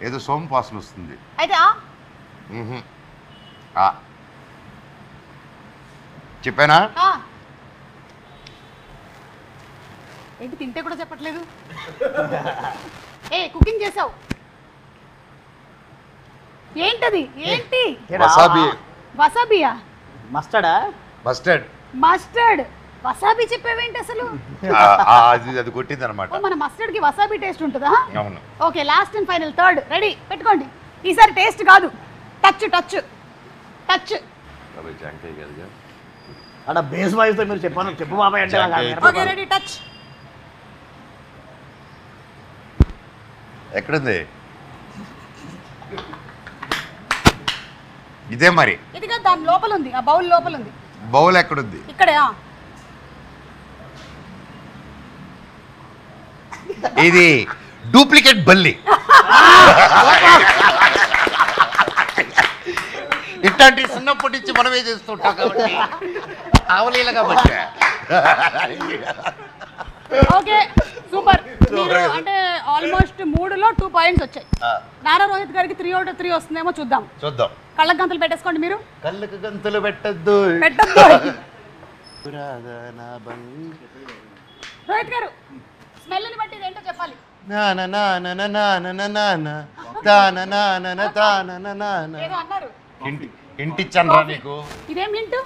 ఏదో సోమ వాసన వస్తుంది. అయితే చెప్పానా? ఏంటి తింటే కూడా చెప్పట్లేదు? కుకింగ్ చేసావు ఏంటది? ఏంటి? వసాబి. వసాబియా? మస్టర్డా? మస్టర్డ్. మస్టర్డ్. వసాబి చెప్పేవేంటి అసలు? అది కొట్టింది అనమాట. మన మస్టర్డ్ కి వసాబి టేస్ట్ ఉంటుందా? అవును. Okay, last and final, third. Ready, పెట్టుకోండి. ఈసారి టేస్ట్ కాదు, టచ్ టచ్ టచ్. అక్కడ బేస్ వాయిస్తో మీరు చెప్పు బాబాయ్ అంటే. Okay, ready, touch. ఎక్కడుంది? ఇదే మరి. ఇదిగా దాని లోపల ఉంది, ఆ బౌల్ లోపల ఉంది. బౌల్ ఎక్కడుంది? ఇక్కడే. ఇది డూప్లికేట్ బల్లి. ఇట్లాంటి చిన్నప్పటి నుంచి మనమే చేస్తుంటాం కాబట్టి ఆవలీల కాబట్టి. Okay, super. మీరు అంటే ఆల్మోస్ట్ 3లో 2 పాయింట్స్ వచ్చాయి. నారా రోహిత్ గారికి 3 out of 3 వస్తుందేమో చూద్దాం. కళ్ళకు గంతలు పెట్టేసుకోండి. మీరు కళ్ళకు గంతలు పెట్టద్దు. రోహిత్ గారు, స్మెల్ని బట్టి ఇదేంటో చెప్పాలి. ఏదో అన్నారు. ఇంటిచ్చాను రా నీకు. ఇదేం హింట్?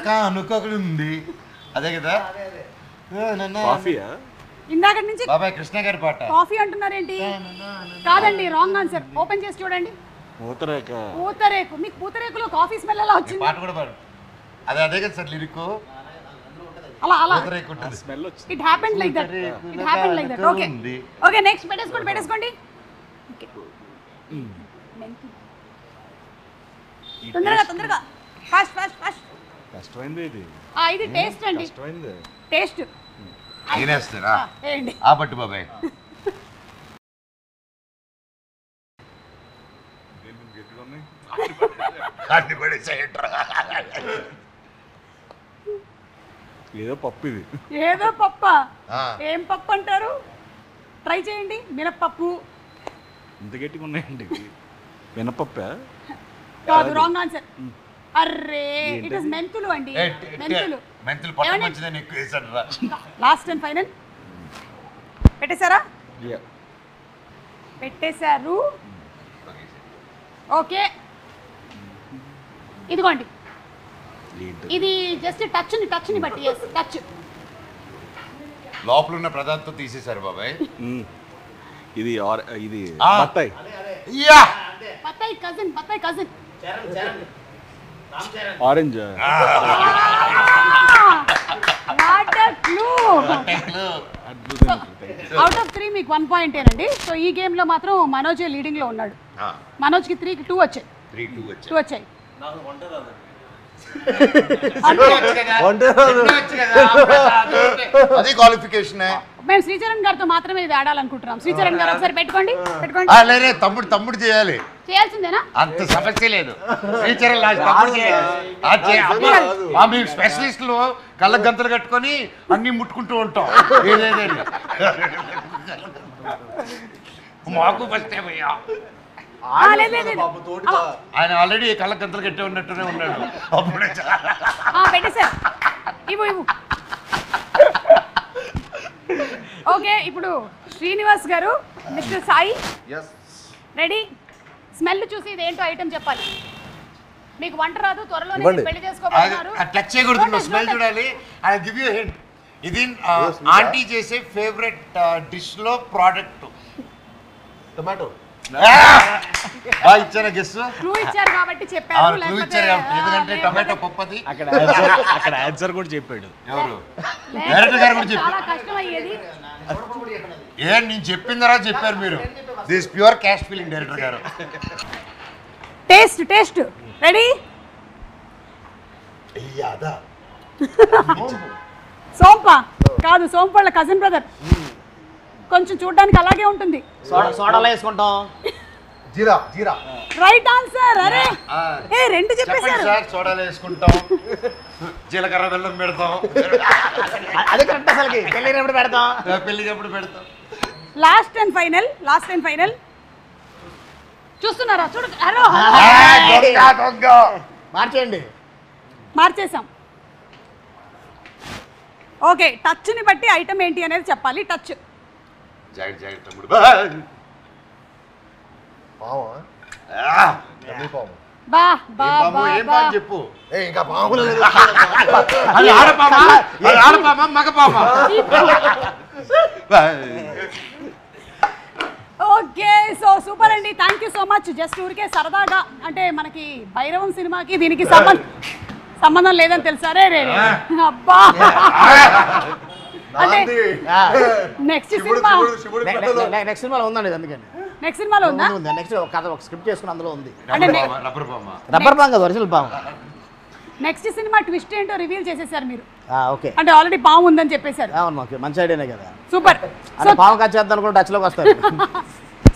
కానుకొకడుంది. అదే కదా. ఇందాక నుంచి బాబాయ్ కృష్ణ గారి పాట. కాఫీ అంటున్నారేంటి? కాదండి, రాంగ్ ఆన్సర్. ఓపెన్ చేసి చూడండి. పూతరేకు. మీకు పూతరేకులో కాఫీ స్మెల్ ఎలా వచ్చింది? పాట కూడా పాడు. అదే కదా సార్ లిరిక్. అలా స్మెల్ వచ్చింది. It happened like that. Okay okay, next పెట్టేసుకోండి. తొందరగా ఫాస్ట్. కష్టమైంది ఇది. ఇది టేస్ట్ అండి. టేస్ట్ తినేస్తారా? ఏంటి? ఆ పట్టు బాబాయ్. ఏదో పప్పు ఇది. ఏదో పప్పా? ఏం పప్పు అంటారు? ట్రై చేయండి. మినప్పప్పు. ఇంత గట్టిగా ఉన్నాయండి. మినపప్పా? కాదు, రాంగ్ ఆన్సర్. అర్రే, ఇట్ ఇస్ మెంతులు అండి. మెంతులు పట్ట మంచిదని ఎక్కువ వేసాడు రా. లాస్ట్ అండ్ ఫైనల్ పెట్టేశారా? పెట్టేశారు. ఓకే, ఇదిగోండి. ఇది జస్ట్ టచ్ని బట్టి. టచ్ లోపల ఉన్న పదార్థం తీసేశారు బాబాయ్. ఇది బత్తాయి. బత్తాయి cousin orange. What a clue. Out of 3 మీకు 1 పాయింటేనండి. సో ఈ గేమ్లో మాత్రం మనోజ్ లీడింగ్లో ఉన్నాడు. మనోజ్కి 3కి 2 వచ్చాయి. 2 వచ్చాయి. అది క్వాలిఫికేషన్. మేము శ్రీచరణ్ గారితో మాత్రమే ఇది ఆడాలనుకుంటున్నాం. శ్రీచరణ్ గారు ఒకసారి పెట్టుకోండి. లేదే తమ్ముడు చేయాలి. చేయాల్సిందేనా? అంత సమస్య లేదు. టీచర్ మేము స్పెషలిస్టులు కళ్ళ గంతలు కట్టుకొని అన్ని ముట్టుకుంటూ ఉంటాం. ఏదేదేది మాకు ఫస్ట్ టైం అయ్యా. ఆయన ఆల్రెడీ కళ్ళ గంతలు కట్టే ఉన్నట్టునే ఉన్నాడు. అప్పుడే పెట్టేశారు. ఇవ్వు. ఓకే, ఇప్పుడు శ్రీనివాస్ గారు, మిస్టర్ సాయి రెడీ. స్మెల్ చూసి ఇదేంటో ఐటమ్ చెప్పాలి. మీకు వంట రాదు, త్వరలోనే పెళ్లి చేసుకోబోతున్నారు. టచ్ చేయకూడదు, స్మెల్ చూడాలి. I give you hint. ఇది ఆంటీ చేసే ఫేవరెట్ డిష్ లో ప్రోడక్ట్. టొమాటో. ఇచ్చారా గెస్? క్లూ ఇచ్చారు కాబట్టి చెప్పారు. ఎందుకంటే టొమాటో పప్పది. అక్కడ ఆన్సర్ కూడా చెప్పాడు. ఎవరు? డైరెక్టర్ గారు కూడా చాలా కష్టం అయ్యేది. నేను చెప్పిన తర్వాత చెప్పారు మీరు. This pure cash feeling director garu. Taste ready. సోంప కాదు, సోంప వాళ్ళ కజిన్ బ్రదర్. కొంచెం చూడడానికి అలాగే ఉంటుంది. సోడాలో వేసుకుంటాం. జీరా. Right answer. అరే రెండు చెప్పేశారు. సోడాలు వేసుకుంటాం, జీలకర్ర బెల్లం పెడతాం. అదే కరెక్ట్. అసలుకి పెళ్ళినప్పుడు పెడతాం. పెళ్ళినప్పుడు పెడతాం. Last and final. చూస్తున్నారా? చూడు. మార్చేయండి. మార్చేసాం. ఓకే, టచ్ని బట్టి ఐటమ్ ఏంటి అనేది చెప్పాలి. టచ్. జాగ్రత్త తమ్ముడు. చెప్పు. ఇంకా పాములు ఆడపామా మగపామా? ఓకే, సో సూపర్ అండి. Thank you so much. Just ఊరికే సరదాగా, అంటే మనకి భైరవం సినిమాకి దీనికి సంబంధం లేదని తెలుసా? రే అబ్బా. అంటే నెక్స్ట్ సినిమాలో ఉందండి. అందుకని నెక్స్ట్ సినిమాలో ఉందా? నెక్స్ట్ కథ ఒక స్క్రిప్ట్ చేసుకుని అందులో ఉంది. రబ్బర్ పాము కాదు, ఒరిజినల్ పాము. నెక్స్ట్ సినిమా ట్విస్ట్ ఏంటో రివీల్ చేసేసారు మీరు. ఓకే, అంటే ఆల్రెడీ పాము ఉందని చెప్పేశారు. అవును, ఓకే, మంచి ఐడియానే కదా. సూపర్. సో పాము కచ్చేద్దాం అనుకుంటే టచ్లోకి వస్తారు.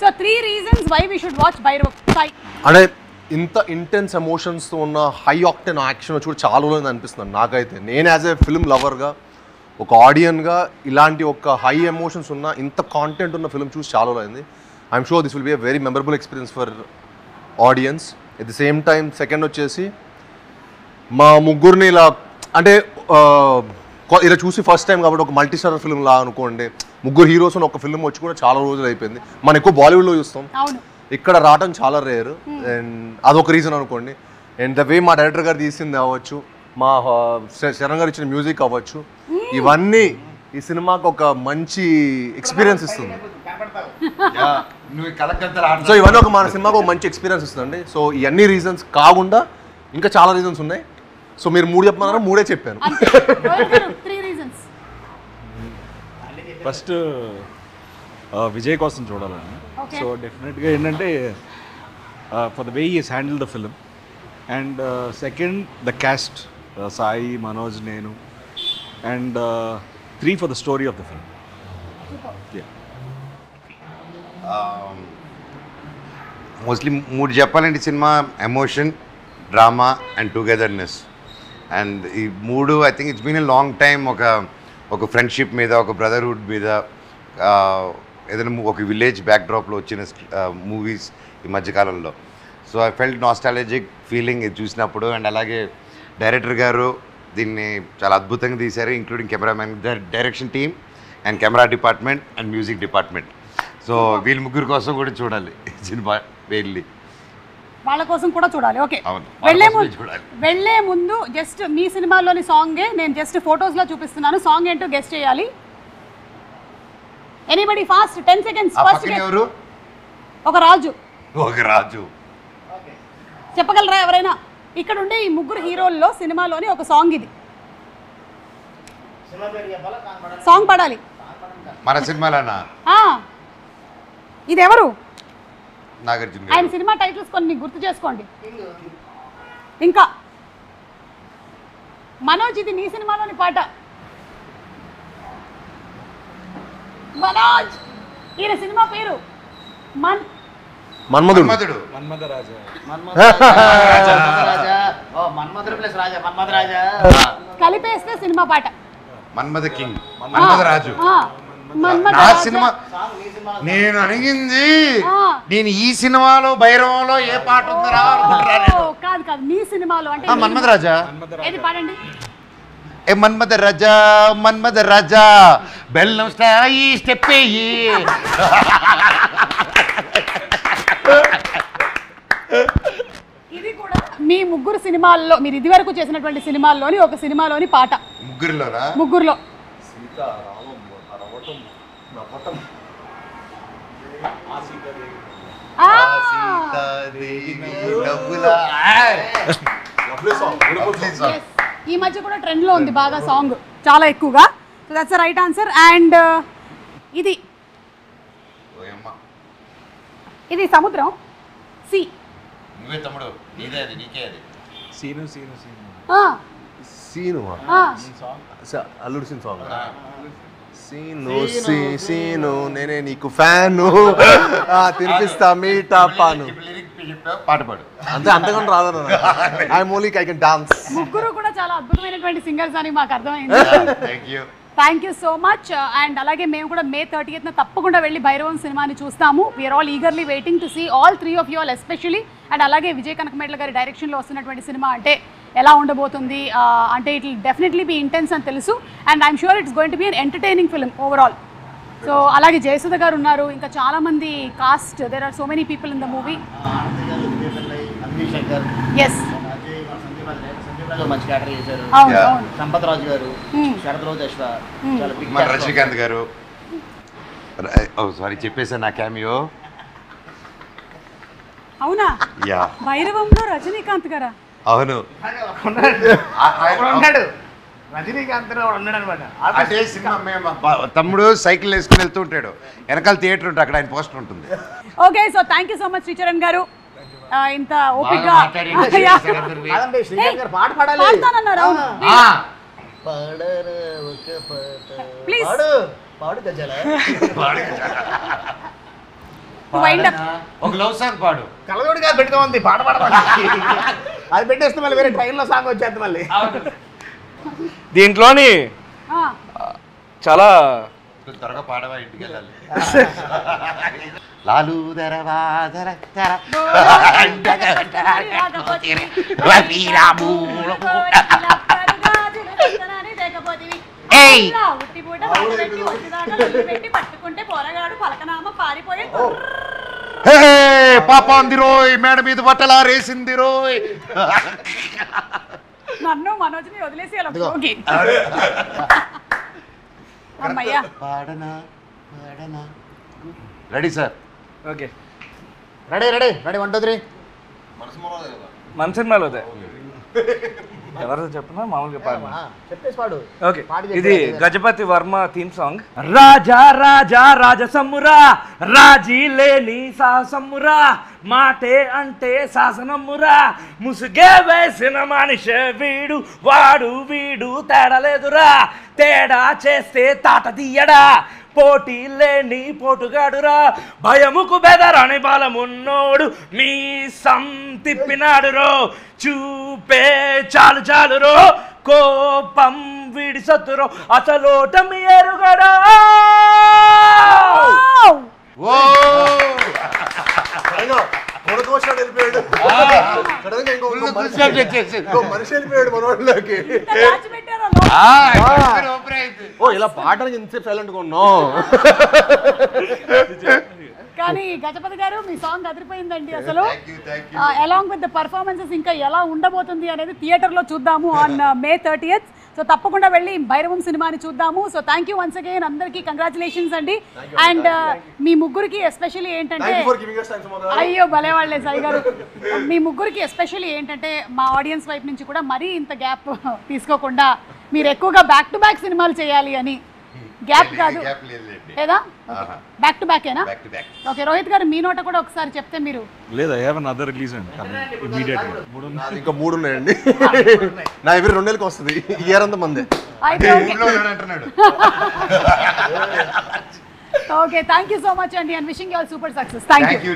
So 3 reasons why we should watch Bhairav. Sai, అంటే ఇంత ఇంటెన్స్ ఎమోషన్స్తో ఉన్న హై ఆక్టెన్ యాక్షన్ వచ్చి కూడా చాలా రోజులు అనిపిస్తుంది నాకైతే. నేను యాజ్ ఏ ఫిల్మ్ లవర్గా, ఒక ఆడియన్గా ఇలాంటి ఒక హై ఎమోషన్స్ ఉన్న ఇంత కాంటెంట్ ఉన్న ఫిల్మ్ చూసి చాలా రోజులైంది. I'm sure this will be a very memorable experience for audience. At the same time second వచ్చేసి మా ముగ్గురిని ఇలా, అంటే ఇలా చూసి ఫస్ట్ టైం కాబట్టి ఒక మల్టీ స్టార్ ఫిల్మ్ లా అనుకోండి. ముగ్గురు హీరోస్ ఒక ఫిల్మ్ వచ్చి కూడా చాలా రోజులు అయిపోయింది. మనం ఎక్కువ బాలీవుడ్లో చూస్తాం, ఇక్కడ రావడం చాలా రేర్. అండ్ అదొక రీజన్ అనుకోండి. అండ్ ద వే మా డైరెక్టర్ గారు తీసింది అవ్వచ్చు, మా శరణ్ గారు ఇచ్చిన మ్యూజిక్ అవ్వచ్చు, ఇవన్నీ ఈ సినిమాకి ఒక మంచి ఎక్స్పీరియన్స్ ఇస్తుంది. సో ఇవన్నీ ఒక మన సినిమాకి ఒక మంచి ఎక్స్పీరియన్స్ ఇస్తుంది. సో ఈ అన్ని రీజన్స్ కాకుండా ఇంకా చాలా రీజన్స్ ఉన్నాయి. సో మీరు 3 చెప్పమన్నారా? 3 చెప్పాను. ఫస్ట్ విజయ్ కోసం చూడాలని. సో డెఫినెట్గా ఏంటంటే for the way is handle the film. And second the cast, Sai, Manoj, నేను. And 3 for the story of the film. Mostly 3 చెప్పాలంటే cinema emotion, drama and togetherness. And ఈ 3 I think it's been a long time ఒక friendship మీద, ఒక brotherhood మీద, ఏదైనా ఒక village బ్యాక్డ్రాప్లో వచ్చిన మూవీస్ ఈ మధ్యకాలంలో. So I felt nostalgic feeling ఇది చూసినప్పుడు. అండ్ అలాగే డైరెక్టర్ గారు దీన్ని చాలా అద్భుతంగా తీశారు, including cameraman, direction team and camera department and music department. So వీళ్ళ ముగ్గురు కోసం కూడా చూడాలి సినిమా వెళ్ళి. వాళ్ళ కోసం కూడా చూడాలి. ఓకే, అవును, వెళ్ళే ముందు జస్ట్ మీ సినిమాలోని సాంగే నేను జస్ట్ ఫొటోస్లో చూపిస్తున్నాను. సాంగ్ ఏంటో గెస్ట్ చేయాలి. Anybody fast 10 seconds. ఫస్ట్ ఎవరు? ఒక రాజు. చెప్పగలరా ఎవరైనా? ఇక్కడ ఉండే ఈ ముగ్గురు హీరోల్లో సినిమాలోని ఒక సాంగ్ ఇది. సాంగ్ పాడాలి మన సినిమాలోనా? ఇది ఎవరు? నాగార్జున. ఆయన సినిమా టైటిల్స్ కొన్ని గుర్తు చేసుకోండి. ఇంకా మనోజ్, ఇది నీ సినిమాలోని పాట. మనోజ్, ఈయన సినిమా పేరు మన్మధుడు. కలిపేస్తే సినిమా పాట మన్మథ కింగ్, మన్మథ రాజు. నా సినిమా నేను అడిగింది, నేను ఈ సినిమాలో భైరవంలో ఏ పాట ఉందిరా అనుకుంటున్నాను. కాదు కాదు, మీ సినిమాలో అంటే మన్మథ రాజా. ఏది పాడండి? ఏ మన్మథ రాజా, మన్మథ రాజా, బెల్లం స్టాయి స్టెప్ అయ్యి. ఇది కూడా మీ ముగ్గురు సినిమాల్లో, మీరు ఇది వరకు చేసినటువంటి సినిమాల్లోని ఒక సినిమాలోని పాట. ముగ్గురులో ఈ మధ్య కూడా ట్రెండ్ లో ఉంది బాగా సాంగ్, చాలా ఎక్కువగా. So that's right answer. And ఇది సముద్రం, సి. అల్లుడు సీన్ సాంగ్. సీను నేనే నీకు ఫ్యాను, తినిపిస్తా మీటా పాను. పాట పాడు. అంతకన్నా రాదు. I can dance. ముగ్గురు కూడా చాలా అద్భుతమైనటువంటి సింగర్స్ అని మాకు అర్థమైంది. Thank you so much. And అలాగే మేము కూడా May 30th తప్పకుండా వెళ్ళి భైరవం సినిమాని చూస్తాము. We're all eagerly waiting to see all 3 of you all especially. And అలాగే విజయ్ కనకమేడల గారి డైరెక్షన్లో వస్తున్నటువంటి సినిమా అంటే ఎలా ఉండబోతుంది అంటే it will definitely be intense అని తెలుసు. And I'm sure it's going to be an entertaining film overall. So అలాగే జయసుధ గారు ఉన్నారు, ఇంకా చాలా మంది cast, there are so many people in the movie. Yes, Sampath Raju garu, Sarath రోజు అశ్వ, రజనీకాంత్ గారు. సారీ చెప్పేసా నా క్యామియో. అవునా? భైరవంలో రజనీకాంత్ గారా? అవును, ఉన్నాడు. రజనీకాంత్ ఉన్నాడు అనమాట. అదే సినిమా తమ్ముడు సైకిల్ వేసుకుని వెళ్తూ ఉంటాడు, వెనకాల థియేటర్ ఉంటుంది, అక్కడ ఆయన పోస్టర్ ఉంటుంది. Okay, so thank you so much Sricharan గారు. ఇంత ఓపిక్గా పాట పాడాలి. ప్లీజ్ పాడు గజల. ఒక లవ్ సాంగ్ పాడు. కలగోడిగా పెట్టుకోండి, పాట పాడమని. అది పెట్టేస్తే మళ్ళీ వేరే ట్రైన్లో సాంగ్ వచ్చేది మళ్ళీ. దీంట్లోని చాలా త్వరగా పాడవా, ఇంటికి వెళ్ళాలి. లాలు పాపాంది రోయ్, మేడ మీద బట్టలా రేసింది రోయ్. నన్ను మనోజ్ని వదిలేసి రెడీ సార్? Okay, ready 1 2 3. మన సినిమాలో ఎవరు చెప్పినా మామూలుగా పాడు. చెప్పేసి పాడు. ఓకే, ఇది గజపతి వర్మ థీమ్ సాంగ్. రాజా రాజా రాజసమ్మురా, రాజీ లేని సాహసమ్మురా, మాటే అంటే శాసనమ్మురా, ముసుగే వేసిన మనిషి వీడు, వాడు వీడు తేడలేదురా, తేడా చేస్తే తాట తీయడా, పోటీ లేని పోటుగాడురా, భయముకు బెదరని బలమున్నోడు, మీ సం తిప్పినాడు రో, చూపే చాలు చాలు రో, కోపం వీడి సత్తురో, అసలోటమి ఎరుగడా. మనిషి వెళ్ళిపోయాడు మనోళ్ళకి. ఇలా పాటలు ఇంతసేపు సైలెంట్గా ఉన్నాం. కానీ గజపతి గారు మీ సాంగ్ అదిరిపోయిందండి అసలు. అలాంగ్ విత్ ద పర్ఫార్మెన్సెస్ ఇంకా ఎలా ఉండబోతుంది అనేది థియేటర్లో చూద్దాము ఆన్ May 30th. సో తప్పకుండా వెళ్ళి భైరవం సినిమాని చూద్దాము. So thank you once again, అందరికీ కంగ్రాచులేషన్స్ అండి. అండ్ మీ ముగ్గురికి ఎస్పెషల్లీ ఏంటంటే, అయ్యో భలే వాళ్ళే సాయి గారు, మీ ముగ్గురికి ఎస్పెషల్లీ ఏంటంటే మా ఆడియన్స్ వైపు నుంచి కూడా మరీ ఇంత గ్యాప్ తీసుకోకుండా మీరు ఎక్కువగా బ్యాక్ టు బ్యాక్ సినిమాలు చేయాలి అని. గ్యాప్ కాదు లేదా, బ్యాక్ టు బ్యాకేనా? ఓకే, రోహిత్ గారు మీ నోట కూడా ఒకసారి చెప్తే మీరు. లేదు, ఐ హావ్ అనదర్ రిలీజ్ అండి ఇమీడియట్గా. ఇంకా 3 ఉన్నాయండి. నా ఎవరి 2 నెలలకు వస్తుంది, ఇయర్ అంతా మందే. Okay, thank you so much అండి, and wishing you all super success. Thank you.